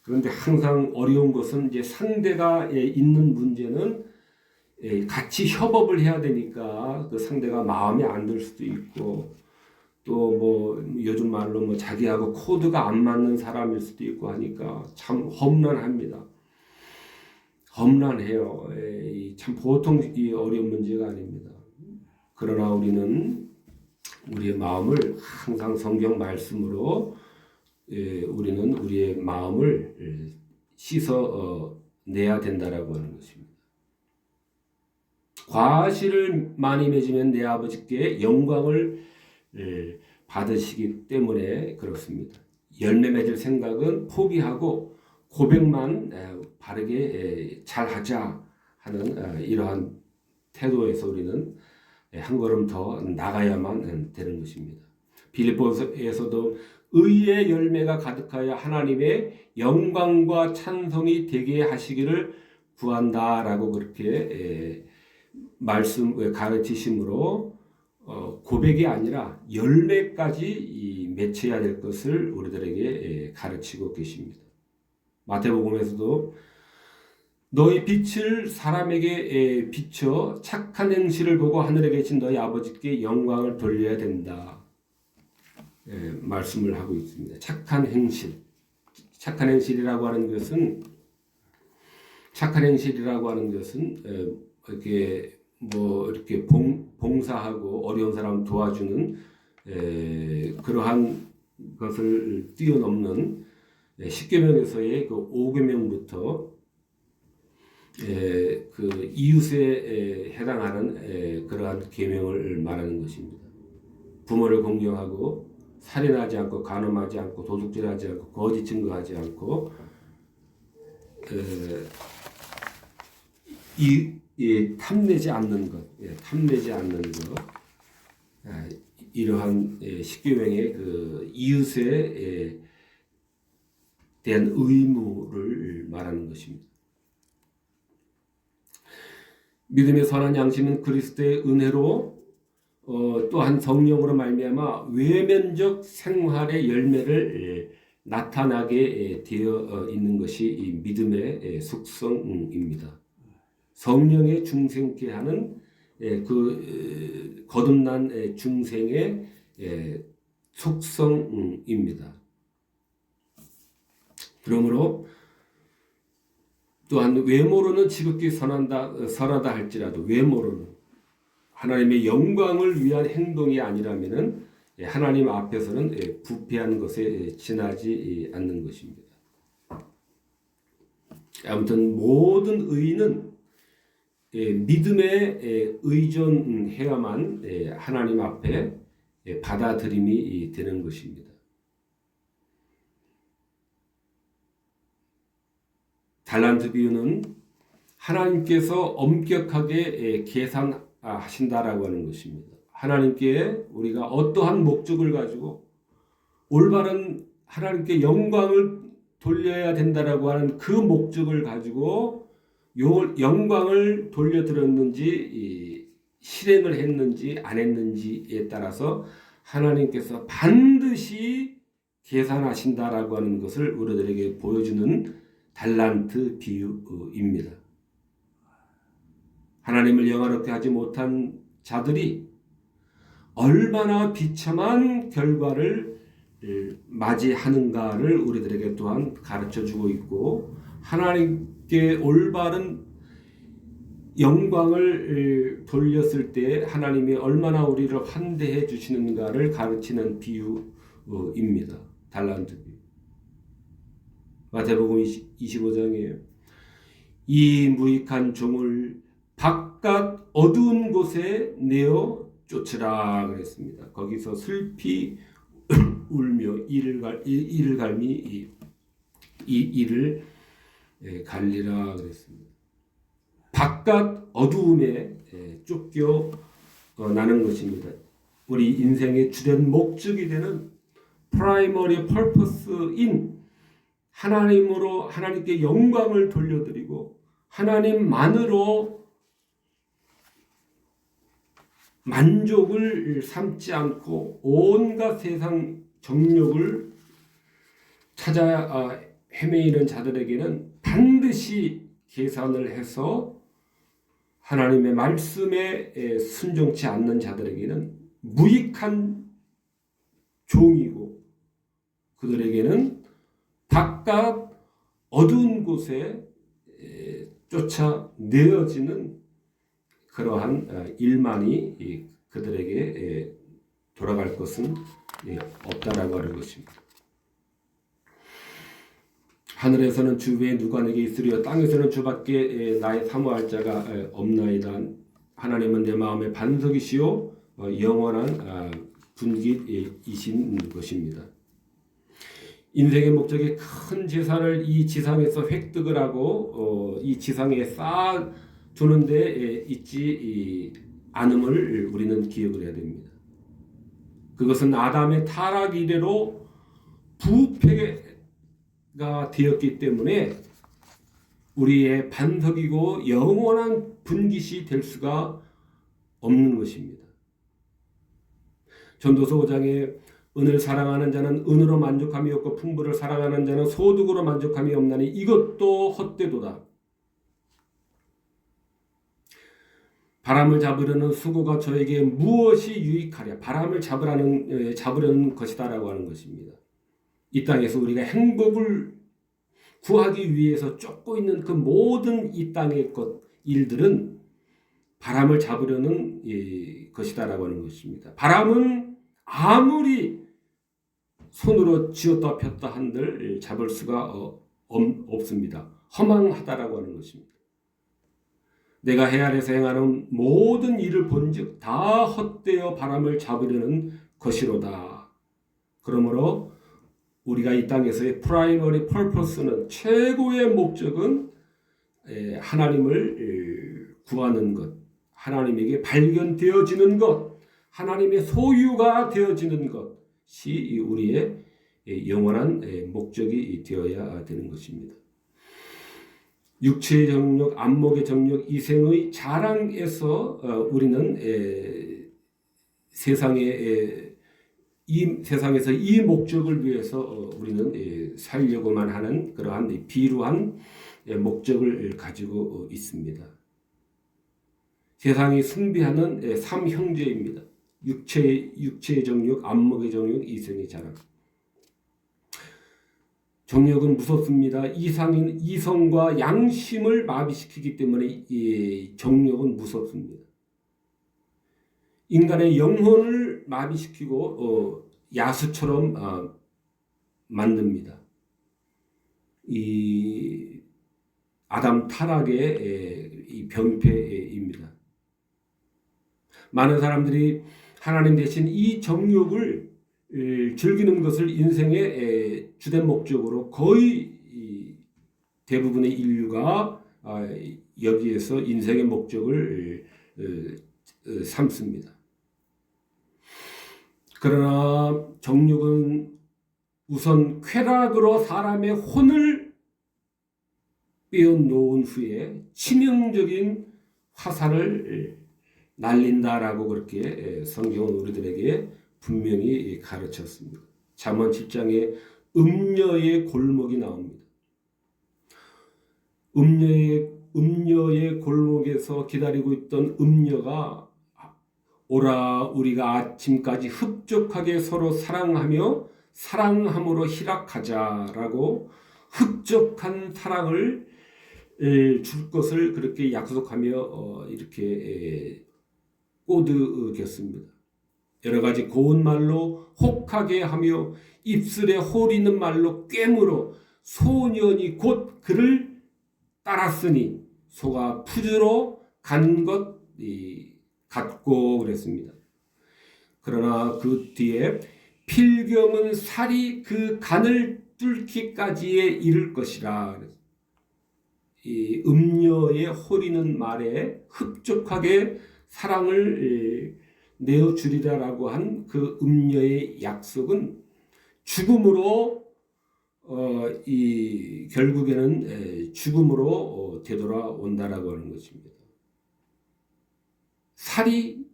그런데 항상 어려운 것은 이제 상대가 있는 문제는 같이 협업을 해야 되니까 그 상대가 마음에 안 들 수도 있고 또 뭐 요즘 말로 뭐 자기하고 코드가 안 맞는 사람일 수도 있고 하니까 참 험난합니다. 험난해요. 참 보통 이 어려운 문제가 아닙니다. 그러나 우리는 우리의 마음을 항상 성경 말씀으로 우리는 우리의 마음을 씻어 내야 된다라고 하는 것입니다. 과실을 많이 맺으면 내 아버지께 영광을 받으시기 때문에 그렇습니다. 열매 맺을 생각은 포기하고 고백만 바르게 잘하자 하는 이러한 태도에서 우리는 한 걸음 더 나가야만 되는 것입니다. 빌립보서에서도 의의 열매가 가득하여 하나님의 영광과 찬송이 되게 하시기를 구한다라고 그렇게 가르치심으로 고백이 아니라 열매까지 맺혀야 될 것을 우리들에게 가르치고 계십니다. 마태복음에서도 너희 빛을 사람에게 비춰 착한 행실을 보고 하늘에 계신 너희 아버지께 영광을 돌려야 된다. 말씀을 하고 있습니다. 착한 행실이라고 하는 것은 이렇게 봉사하고 어려운 사람 도와주는 그러한 것을 뛰어넘는 십계명에서의 그 5계명부터 그 이웃에 해당하는 그러한 계명을 말하는 것입니다. 부모를 공경하고 살인하지 않고 간음하지 않고 도둑질하지 않고 거짓 증거하지 않고 탐내지 않는 것, 이러한 십계명의 그 이웃에 대한 의무를 말하는 것입니다. 믿음의 선한 양심은 그리스도의 은혜로 또한 성령으로 말미암아 외면적 생활의 열매를 나타나게 되어 있는 것이 이 믿음의 속성입니다. 성령의 중생케 하는 그 거듭난 중생의 속성입니다. 그러므로 또한 외모로는 지극히 선하다 할지라도 외모로는 하나님의 영광을 위한 행동이 아니라면은 하나님 앞에서는 부패한 것에 지나지 않는 것입니다. 아무튼 모든 의인은 믿음에 의존해야만 하나님 앞에 받아들임이 되는 것입니다. 달란트 비유는 하나님께서 엄격하게 계산하신다라고 하는 것입니다. 하나님께 우리가 어떠한 목적을 가지고 올바른 하나님께 영광을 돌려야 된다라고 하는 그 목적을 가지고 요 영광을 돌려드렸는지 실행을 했는지 안 했는지에 따라서 하나님께서 반드시 계산하신다라고 하는 것을 우리들에게 보여주는 달란트 비유입니다. 하나님을 영화롭게 하지 못한 자들이 얼마나 비참한 결과를 맞이하는가를 우리들에게 또한 가르쳐주고 있고, 하나님께 올바른 영광을 돌렸을 때 하나님이 얼마나 우리를 환대해 주시는가를 가르치는 비유입니다. 달란트 비유. 마태복음 25장에 이 무익한 종을 바깥 어두운 곳에 내어 쫓으라 그랬습니다. 거기서 슬피 울며 이를 갈미 이를 갈리라 그랬습니다. 바깥 어두움에 쫓겨 나는 것입니다. 우리 인생의 주된 목적이 되는 프라이머리 퍼포스인 하나님으로 하나님께 영광을 돌려드리고 하나님만으로 만족을 삼지 않고 온갖 세상 정욕을 찾아 헤매이는 자들에게는 반드시 계산을 해서 하나님의 말씀에 순종치 않는 자들에게는 무익한 종이고, 그들에게는 바깥 어두운 곳에 쫓아내어지는 그러한 일만이 그들에게 돌아갈 것은 없다라고 하는 것입니다. 하늘에서는 주 외에 누가 내게 있으리요, 땅에서는 주밖에 나의 사모할 자가 없나이다. 하나님은 내 마음의 반석이시요 영원한 분깃이신 것입니다. 인생의 목적이 큰 재산을 이 지상에서 획득을 하고 이 지상에 쌓아두는 데 있지 않음을 우리는 기억을 해야 됩니다. 그것은 아담의 타락 이래로 부패가 되었기 때문에 우리의 반석이고 영원한 분깃이 될 수가 없는 것입니다. 전도서 5장에 은을 사랑하는 자는 은으로 만족함이 없고 풍부를 사랑하는 자는 소득으로 만족함이 없나니 이것도 헛되도다. 바람을 잡으려는 수고가 저에게 무엇이 유익하랴. 바람을 잡으려는 것이다라고 하는 것입니다. 이 땅에서 우리가 행복을 구하기 위해서 쫓고 있는 그 모든 이 땅의 일들은 바람을 잡으려는 것이다라고 하는 것입니다. 바람은 아무리 손으로 쥐었다 폈다 한들 잡을 수가 없습니다. 허망하다라고 하는 것입니다. 내가 해 아래에서 행하는 모든 일을 본즉 다 헛되어 바람을 잡으려는 것이로다. 그러므로 우리가 이 땅에서의 프라이머리 퍼포스는, 최고의 목적은 하나님을 구하는 것, 하나님에게 발견되어지는 것, 하나님의 소유가 되어지는 것이 우리의 영원한 목적이 되어야 되는 것입니다. 육체의 정욕, 안목의 정욕, 이생의 자랑에서 우리는 세상에서 이 목적을 위해서 우리는 살려고만 하는 그러한 비루한 목적을 가지고 있습니다. 세상이 숭배하는 삼형제입니다. 육체의 정욕, 안목의 정욕, 이생의 자랑. 정욕은 무섭습니다. 이성과 양심을 마비시키기 때문에 이 정욕은 무섭습니다. 인간의 영혼을 마비시키고 야수처럼 만듭니다. 이 아담 타락의 이 병폐입니다. 많은 사람들이 하나님 대신 이 정욕을 즐기는 것을 인생의 주된 목적으로 거의 대부분의 인류가 여기에서 인생의 목적을 삼습니다. 그러나 정욕은 우선 쾌락으로 사람의 혼을 빼어놓은 후에 치명적인 화살을 날린다라고 그렇게 성경은 우리들에게 분명히 가르쳤습니다. 잠언 7장에 음녀의 골목이 나옵니다. 음녀의 골목에서 기다리고 있던 음녀가 오라 우리가 아침까지 흡족하게 서로 사랑함으로 희락하자라고 흡족한 사랑을 줄 것을 그렇게 약속하며 이렇게 꼬드겼습니다. 여러 가지 고운 말로 혹하게 하며 입술에 홀 있는 말로 꿰물어 소년이 곧 그를 따랐으니 소가 푸주로 간 것 같고 그랬습니다. 그러나 그 뒤에 필경은 살이 그 간을 뚫기까지에 이를 것이라. 이 음녀의 홀이는 말에 흡족하게 사랑을 내어주리라라고 한 그 음녀의 약속은 죽음으로 결국에는 죽음으로 되돌아온다라고 하는 것입니다. 살이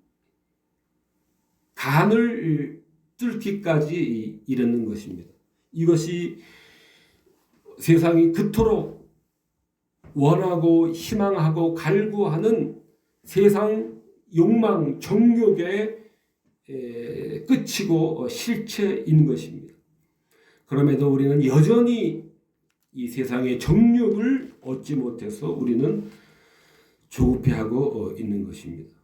간을 뚫기까지 이르는 것입니다. 이것이 세상이 그토록 원하고 희망하고 갈구하는 세상 욕망, 정욕의 끝이고 실체인 것입니다. 그럼에도 우리는 여전히 이 세상의 정욕을 얻지 못해서 우리는 조급해하고 있는 것입니다.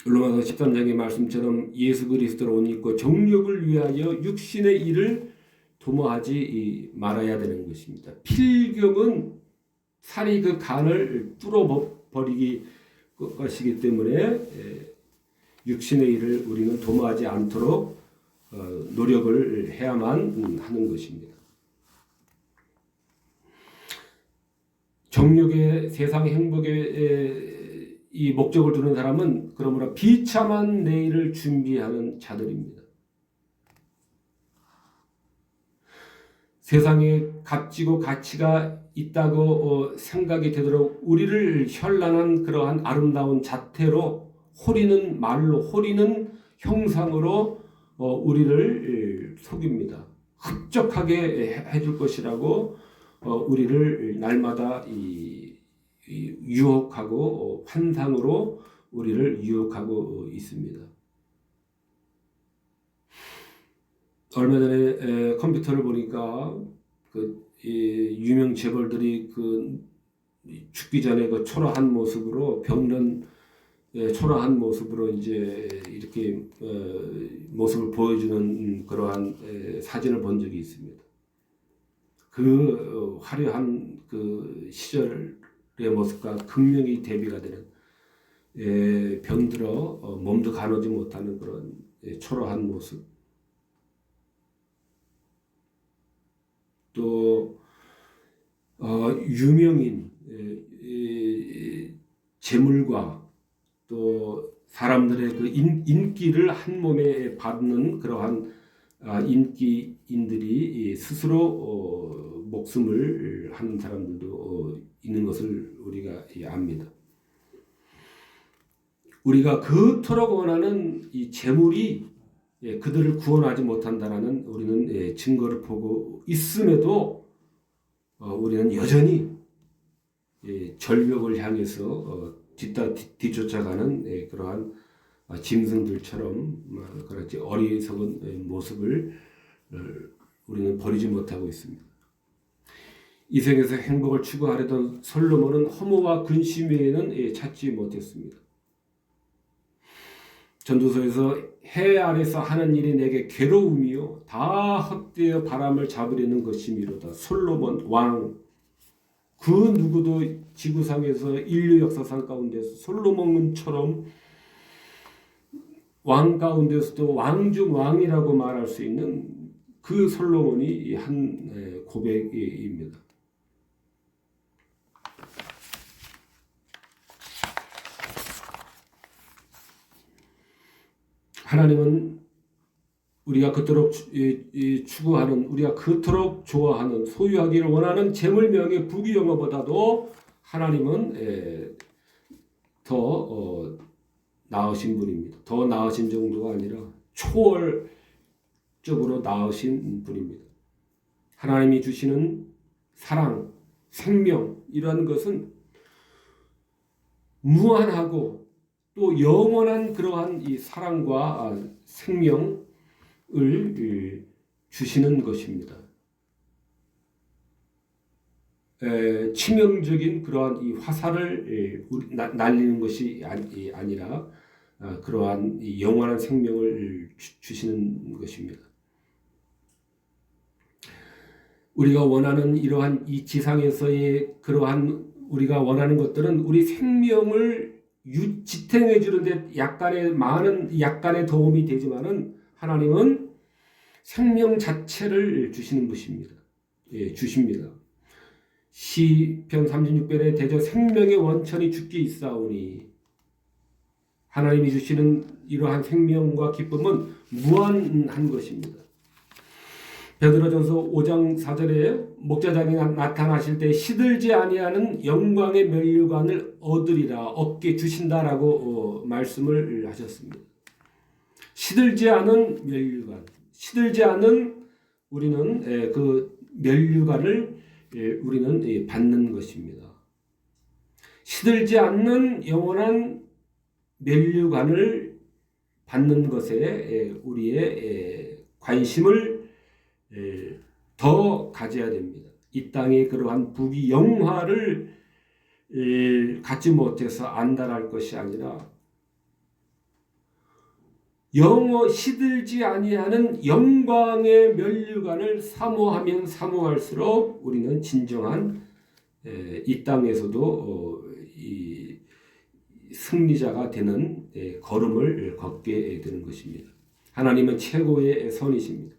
로마서 13장의 말씀처럼 예수 그리스도를 옷 입고 정욕을 위하여 육신의 일을 도모하지 말아야 되는 것입니다. 필경은 살이 그 간을 뚫어버리기 것이기 때문에 육신의 일을 우리는 도모하지 않도록 노력을 해야만 하는 것입니다. 정욕의 세상 행복의 이 목적을 두는 사람은 그러므로 비참한 내일을 준비하는 자들입니다. 세상에 값지고 가치가 있다고 생각이 되도록 우리를 현란한 그러한 아름다운 자태로 호리는 말로 호리는 형상으로 우리를 속입니다. 흡족하게 해줄 것이라고 우리를 날마다 유혹하고 환상으로 우리를 유혹하고 있습니다. 얼마 전에 컴퓨터를 보니까 유명 재벌들이 죽기 전에 초라한 모습으로 병든 초라한 모습으로 이제 이렇게 모습을 보여주는 그러한 사진을 본 적이 있습니다. 그 화려한 그 시절의 모습과 극명히 대비가 되는 병들어 몸도 가누지 못하는 그런 초라한 모습. 또 유명인 재물과 또 사람들의 그 인기를 한 몸에 받는 그러한 인기인들이 스스로 목숨을 하는 사람들도 있는 것을 우리가 압니다. 우리가 그토록 원하는 이 재물이 그들을 구원하지 못한다라는 우리는 증거를 보고 있음에도 우리는 여전히 절벽을 향해서 뒤쫓아가는 그러한 짐승들처럼 그렇지 어리석은 모습을 우리는 버리지 못하고 있습니다. 이 생에서 행복을 추구하려던 솔로몬은 허무와 근심 외에는 찾지 못했습니다. 전도서에서 해 아래서 하는 일이 내게 괴로움이요 다 헛되어 바람을 잡으려는 것이미로다. 솔로몬 왕, 그 누구도 지구상에서 인류 역사상 가운데서 솔로몬처럼 왕 가운데서도 왕중 왕이라고 말할 수 있는 그 솔로몬이 한 고백입니다. 하나님은 우리가 그토록 추구하는, 우리가 그토록 좋아하는, 소유하기를 원하는 재물, 명예, 부귀, 영화보다도 하나님은 더 나으신 분입니다. 더 나으신 정도가 아니라 초월적으로 나으신 분입니다. 하나님이 주시는 사랑, 생명, 이러한 것은 무한하고 또 영원한 그러한 이 사랑과 생명을 주시는 것입니다. 치명적인 그러한 이 화살을 날리는 것이 아니라 그러한 이 영원한 생명을 주시는 것입니다. 우리가 원하는 이러한 이 지상에서의 그러한 우리가 원하는 것들은 우리 생명을 지탱해 주는데 약간의 도움이 되지만은 하나님은 생명 자체를 주시는 것입니다. 주십니다. 시편 36편에 대저 생명의 원천이 주께 있사오니, 하나님이 주시는 이러한 생명과 기쁨은 무한한 것입니다. 베드로전서 5장 4절에 목자장이 나타나실 때 시들지 아니하는 영광의 면류관을 얻게 주신다라고 말씀을 하셨습니다. 시들지 않은 면류관, 시들지 않은 우리는 그 면류관을 우리는 받는 것입니다. 시들지 않는 영원한 면류관을 받는 것에 우리의 관심을 더 가져야 됩니다. 이 땅의 그러한 부귀 영화를 갖지 못해서 안달할 것이 아니라 시들지 아니하는 영광의 면류관을 사모하면 사모할수록 우리는 진정한 이 땅에서도 이 승리자가 되는 걸음을 걷게 되는 것입니다. 하나님은 최고의 선이십니다.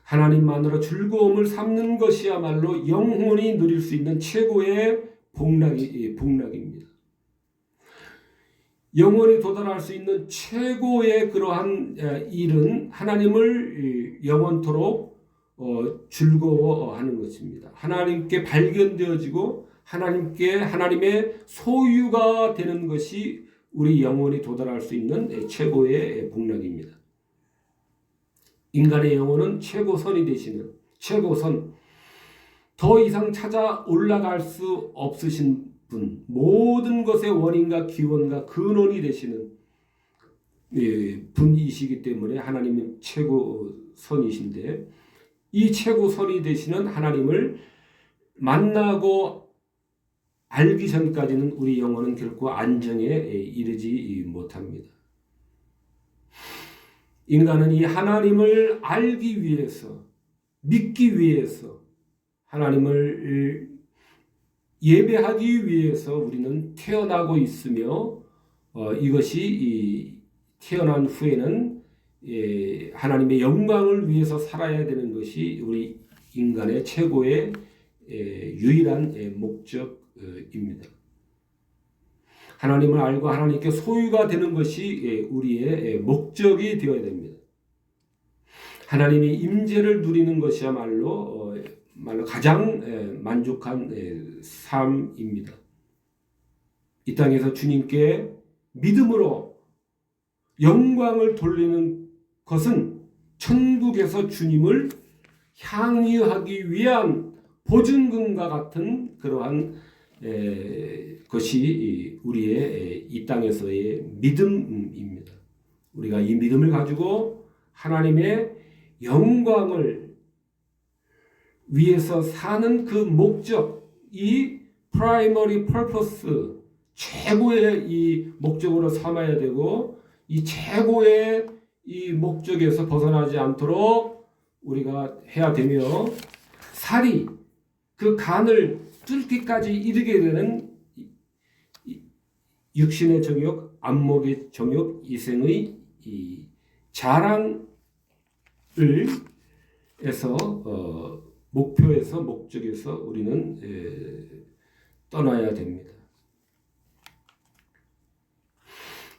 하나님만으로 즐거움을 삼는 것이야말로 영혼이 누릴 수 있는 최고의 복락입니다. 영혼이 도달할 수 있는 최고의 그러한 일은 하나님을 영원토록 즐거워하는 것입니다. 하나님께 발견되어지고 하나님의 소유가 되는 것이 우리 영혼이 도달할 수 있는 최고의 복락입니다. 인간의 영혼은 최고선이 되시는 최고선, 더 이상 찾아 올라갈 수 없으신 분, 모든 것의 원인과 기원과 근원이 되시는 분이시기 때문에 하나님은 최고선이신데, 이 최고선이 되시는 하나님을 만나고 알기 전까지는 우리 영혼은 결코 안정에 이르지 못합니다. 인간은 이 하나님을 알기 위해서, 믿기 위해서, 하나님을 예배하기 위해서 우리는 태어나고 있으며, 이것이 태어난 후에는 하나님의 영광을 위해서 살아야 되는 것이 우리 인간의 최고의 유일한 목적입니다. 하나님을 알고 하나님께 소유가 되는 것이 우리의 목적이 되어야 됩니다. 하나님의 임재를 누리는 것이야말로 가장 만족한 삶입니다. 이 땅에서 주님께 믿음으로 영광을 돌리는 것은 천국에서 주님을 향유하기 위한 보증금과 같은 그러한 것이 우리의 이 땅에서의 믿음입니다. 우리가 이 믿음을 가지고 하나님의 영광을 위해서 사는 그 목적, 이 primary purpose, 최고의 이 목적으로 삼아야 되고, 이 최고의 이 목적에서 벗어나지 않도록 우리가 해야 되며, 살이 그 간을 뚫기까지 이르게 되는 육신의 정욕, 안목의 정욕, 이생의 이 자랑을 에서 목표에서 목적에서 우리는 떠나야 됩니다.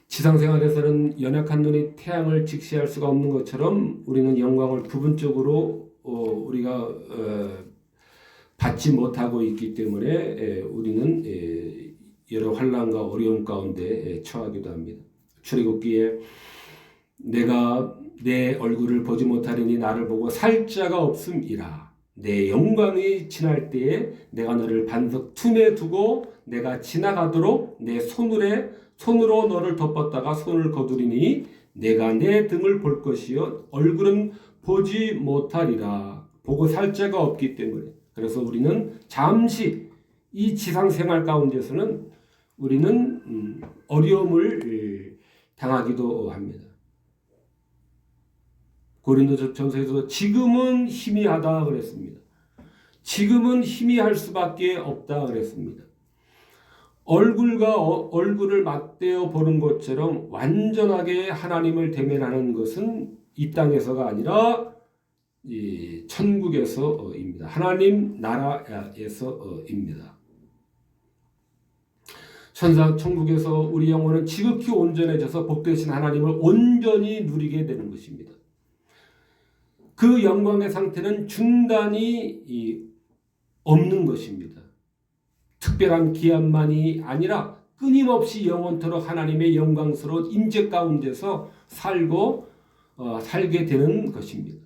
지상생활에서는 연약한 눈이 태양을 직시할 수가 없는 것처럼 우리는 영광을 부분적으로 우리가 받지 못하고 있기 때문에 우리는 여러 환난과 어려움 가운데 처하기도 합니다. 출애굽기에 내가 내 얼굴을 보지 못하리니 나를 보고 살 자가 없음이라. 내 영광이 지날 때에 내가 너를 반석 틈에 두고 내가 지나가도록 내 손으로 너를 덮었다가 손을 거두리니 내가 내 등을 볼 것이요 얼굴은 보지 못하리라. 보고 살 자가 없기 때문에. 그래서 우리는 잠시 이 지상생활 가운데서는 우리는 어려움을 당하기도 합니다. 고린도전서에서 지금은 희미하다 그랬습니다. 지금은 희미할 수밖에 없다 그랬습니다. 얼굴과 얼굴을 맞대어 보는 것처럼 완전하게 하나님을 대면하는 것은 이 땅에서가 아니라 이 천국에서입니다. 하나님 나라에서입니다. 천국에서 우리 영혼은 지극히 온전해져서 복되신 하나님을 온전히 누리게 되는 것입니다. 그 영광의 상태는 중단이 없는 것입니다. 특별한 기한만이 아니라 끊임없이 영원토록 하나님의 영광스러운 임재 가운데서 살게 되는 것입니다.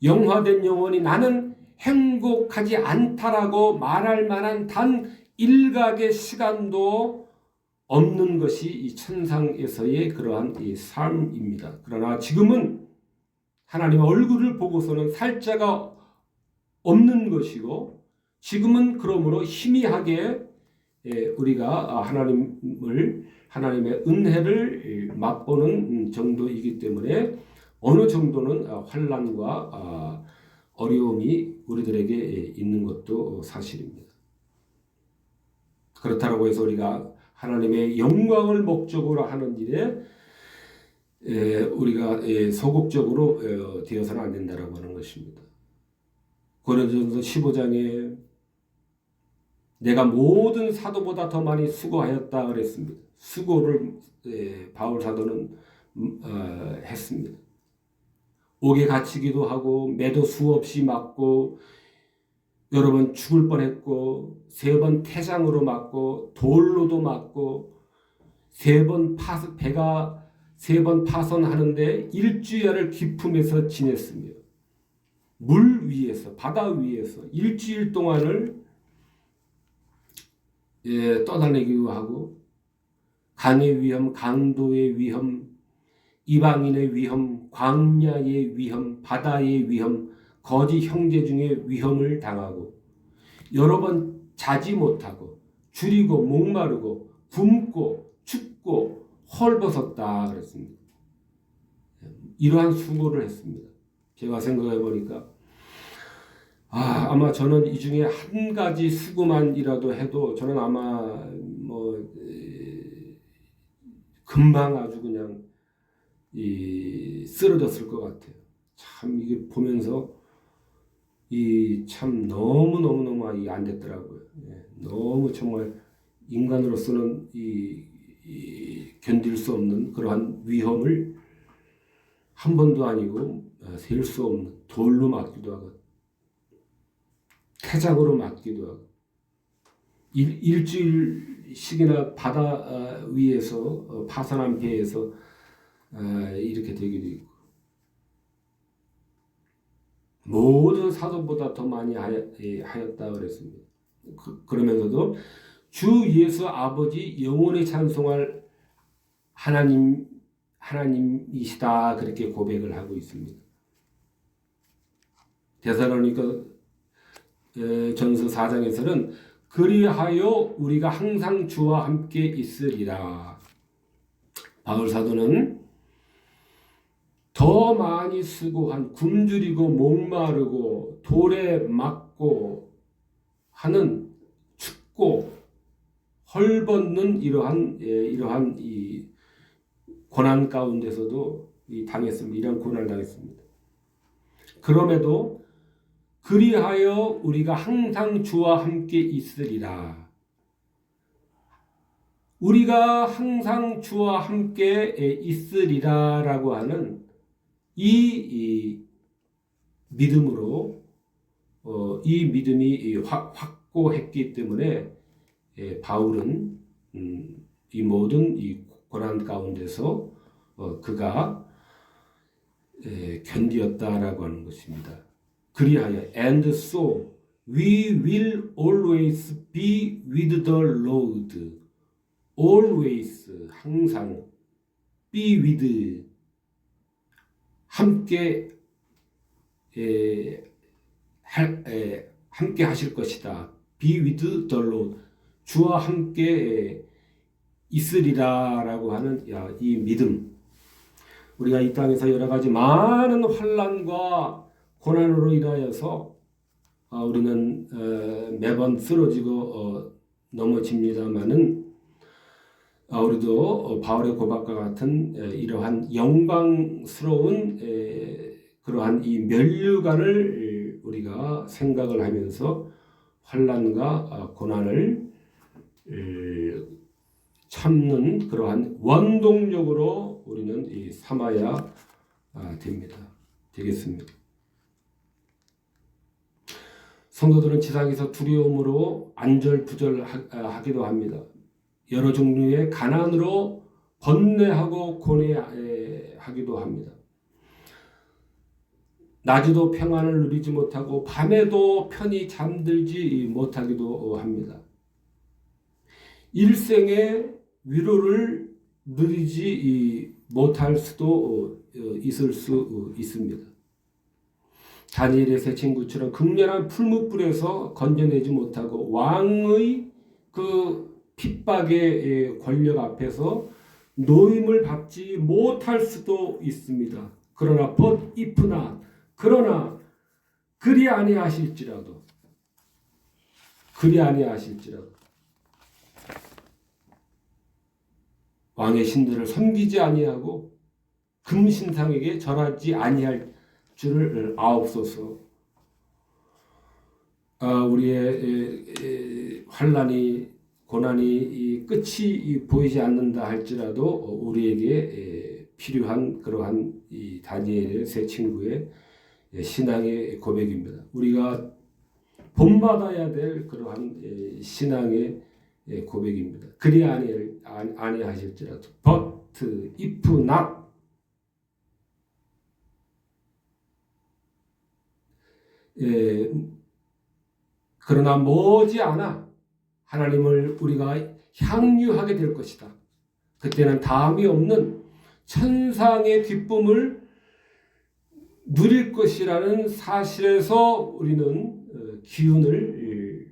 영화된 영혼이 나는 행복하지 않다라고 말할 만한 단 일각의 시간도 없는 것이 이 천상에서의 그러한 이 삶입니다. 그러나 지금은 하나님의 얼굴을 보고서는 살 자가 없는 것이고, 지금은 그러므로 희미하게 우리가 하나님의 은혜를 맛보는 정도이기 때문에 어느 정도는 환난과 어려움이 우리들에게 있는 것도 사실입니다. 그렇다고 해서 우리가 하나님의 영광을 목적으로 하는 일에 우리가 소극적으로 되어서는 안 된다라고 하는 것입니다. 고린도전서 15장에 내가 모든 사도보다 더 많이 수고하였다 그랬습니다. 수고를 바울 사도는 했습니다. 옥에 갇히기도 하고 매도 수없이 맞고 여러 번 죽을 뻔했고 3번 태장으로 맞고 돌로도 맞고 3번 배가 3번 파손하는데 일주일을 기품에서 지냈으며 물 위에서 바다 위에서 일주일 동안을 떠다니기도 하고 강의 위험, 강도의 위험, 이방인의 위험, 광야의 위험, 바다의 위험, 거짓 형제 중에 위험을 당하고 여러 번 자지 못하고 줄이고 목마르고 굶고 춥고 헐벗었다 그랬습니다. 이러한 수고를 했습니다. 제가 생각해 보니까 아마 저는 이 중에 한 가지 수고만이라도 해도 저는 아마 금방 아주 그냥 쓰러졌을 것 같아요. 참 이게 보면서 참 너무 안 됐더라고요. 너무 정말 인간으로서는 견딜 수 없는 그러한 위험을 한 번도 아니고 셀 수 없는 돌로 맞기도 하고 태작으로 맞기도 하고 일주일씩이나 바다 위에서 파산한 배에서 이렇게 되기도 있고 모든 사도보다 더 많이 하였다 그랬습니다. 그러면서도 주 예수 아버지 영원히 찬송할 하나님이시다 그렇게 고백을 하고 있습니다. 데살로니가 전서 4장에서는 그리하여 우리가 항상 주와 함께 있으리라. 바울 사도는 더 많이 수고한 굶주리고 목마르고 돌에 맞고 하는 춥고 헐벗는 이러한 이 고난 가운데서도 당했습니다. 이런 고난을 당했습니다. 그럼에도 그리하여 우리가 항상 주와 함께 있으리라. 우리가 항상 주와 함께 있으리라라고 하는 이 믿음으로 이 믿음이 확고했기 때문에 바울은 이 모든 이 고난 가운데서 그가 견디었다라고 하는 것입니다. 그리하여 and so we will always be with the Lord. always 항상 be with 함께 함께 하실 것이다. be with the Lord. 주와 함께 있으리라라고 하는 이 믿음. 우리가 이 땅에서 여러 가지 많은 환난과 고난으로 인하여서 우리는 매번 쓰러지고 넘어집니다마는 우리도 바울의 고백과 같은 이러한 영광스러운 그러한 이 면류관을 우리가 생각을 하면서 환난과 고난을 참는 그러한 원동력으로 우리는 삼아야 되겠습니다. 성도들은 지상에서 두려움으로 안절부절하기도 합니다. 여러 종류의 가난으로 번뇌하고 고뇌하기도 합니다. 낮에도 평안을 누리지 못하고 밤에도 편히 잠들지 못하기도 합니다. 일생의 위로를 누리지 못할 수도 있을 수 있습니다. 다니엘의 세 친구처럼 극렬한 풀무불에서 건져내지 못하고 왕의 그 핍박의 권력 앞에서 노임을 받지 못할 수도 있습니다. 그러나 but if not, 그러나 그리 아니하실지라도 왕의 신들을 섬기지 아니하고 금신상에게 절하지 아니할 줄을 아옵소서. 우리의 환난이 고난이 끝이 보이지 않는다 할지라도 우리에게 필요한 그러한 이 다니엘의 세 친구의 신앙의 고백입니다. 우리가 본받아야 될 그러한 신앙의 고백입니다. 그리 아니하실지라도 but if not, 그러나 머지않아 하나님을 우리가 향유하게 될 것이다. 그때는 다함이 없는 천상의 기쁨을 누릴 것이라는 사실에서 우리는 기운을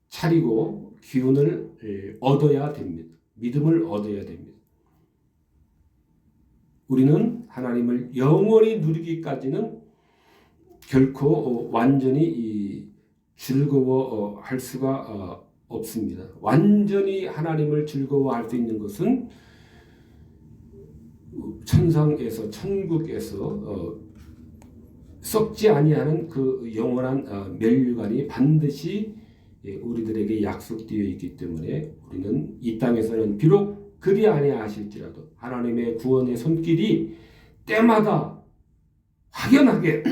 차리고 기운을 얻어야 됩니다. 믿음을 얻어야 됩니다. 우리는 하나님을 영원히 누리기까지는 결코 완전히 즐거워할 수가 없습니다. 완전히 하나님을 즐거워할 수 있는 것은 천상에서 천국에서 썩지 아니하는 그 영원한 면류관이 반드시 우리들에게 약속되어 있기 때문에 우리는 이 땅에서는 비록 그리 아니하실지라도 하나님의 구원의 손길이 때마다 확연하게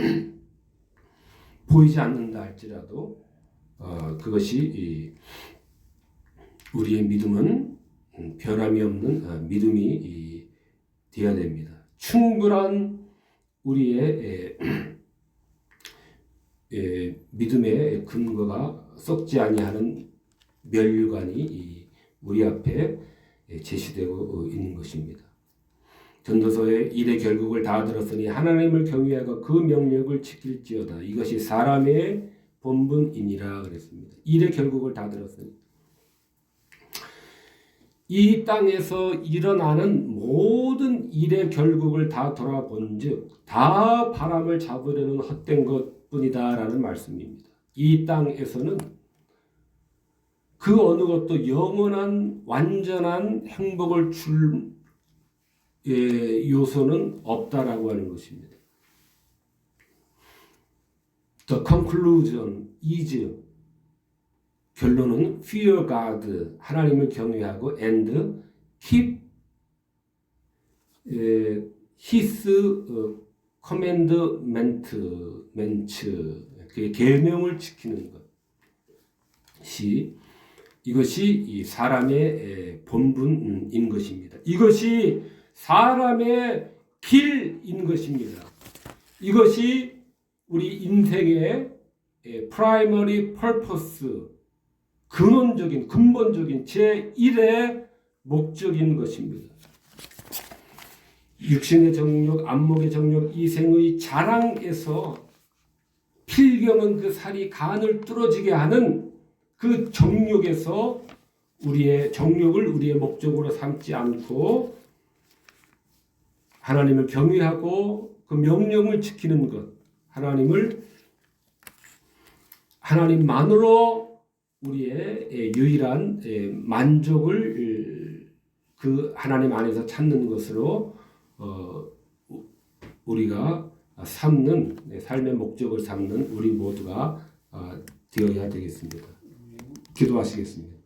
보이지 않는다 할지라도 그것이 우리의 믿음은 변함이 없는 믿음이 되어야 됩니다. 충분한 우리의 믿음의 근거가 썩지 아니하는 면류관이 우리 앞에 제시되고 있는 것입니다. 전도서의 일의 결국을 다 들었으니 하나님을 경외하고 그 명령을 지킬지어다. 이것이 사람의 본분이니라 그랬습니다. 일의 결국을 다 들었으니 이 땅에서 일어나는 모든 일의 결국을 다 돌아본즉 다 바람을 잡으려는 헛된 것뿐이다라는 말씀입니다. 이 땅에서는 그 어느 것도 영원한 완전한 행복을 줄 요소는 없다라고 하는 것입니다. The conclusion is 결론은 fear God 하나님을 경외하고 and keep his commandments 그의 계명을 지키는 것이 이것이 이 사람의 본분인 것입니다. 이것이 사람의 길인 것입니다. 이것이 우리 인생의 primary purpose 근원적인 근본적인 제1의 목적인 것입니다. 육신의 정욕, 안목의 정욕, 이생의 자랑에서 필경은 그 살이 간을 뚫어지게 하는 그 정욕에서 우리의 정욕을 우리의 목적으로 삼지 않고 하나님을 경외하고 그 명령을 지키는 것, 하나님만으로 우리의 유일한 만족을 그 하나님 안에서 찾는 것으로 우리가 삼는 삶의 목적을 삼는 우리 모두가 되어야 되겠습니다. 기도하시겠습니다.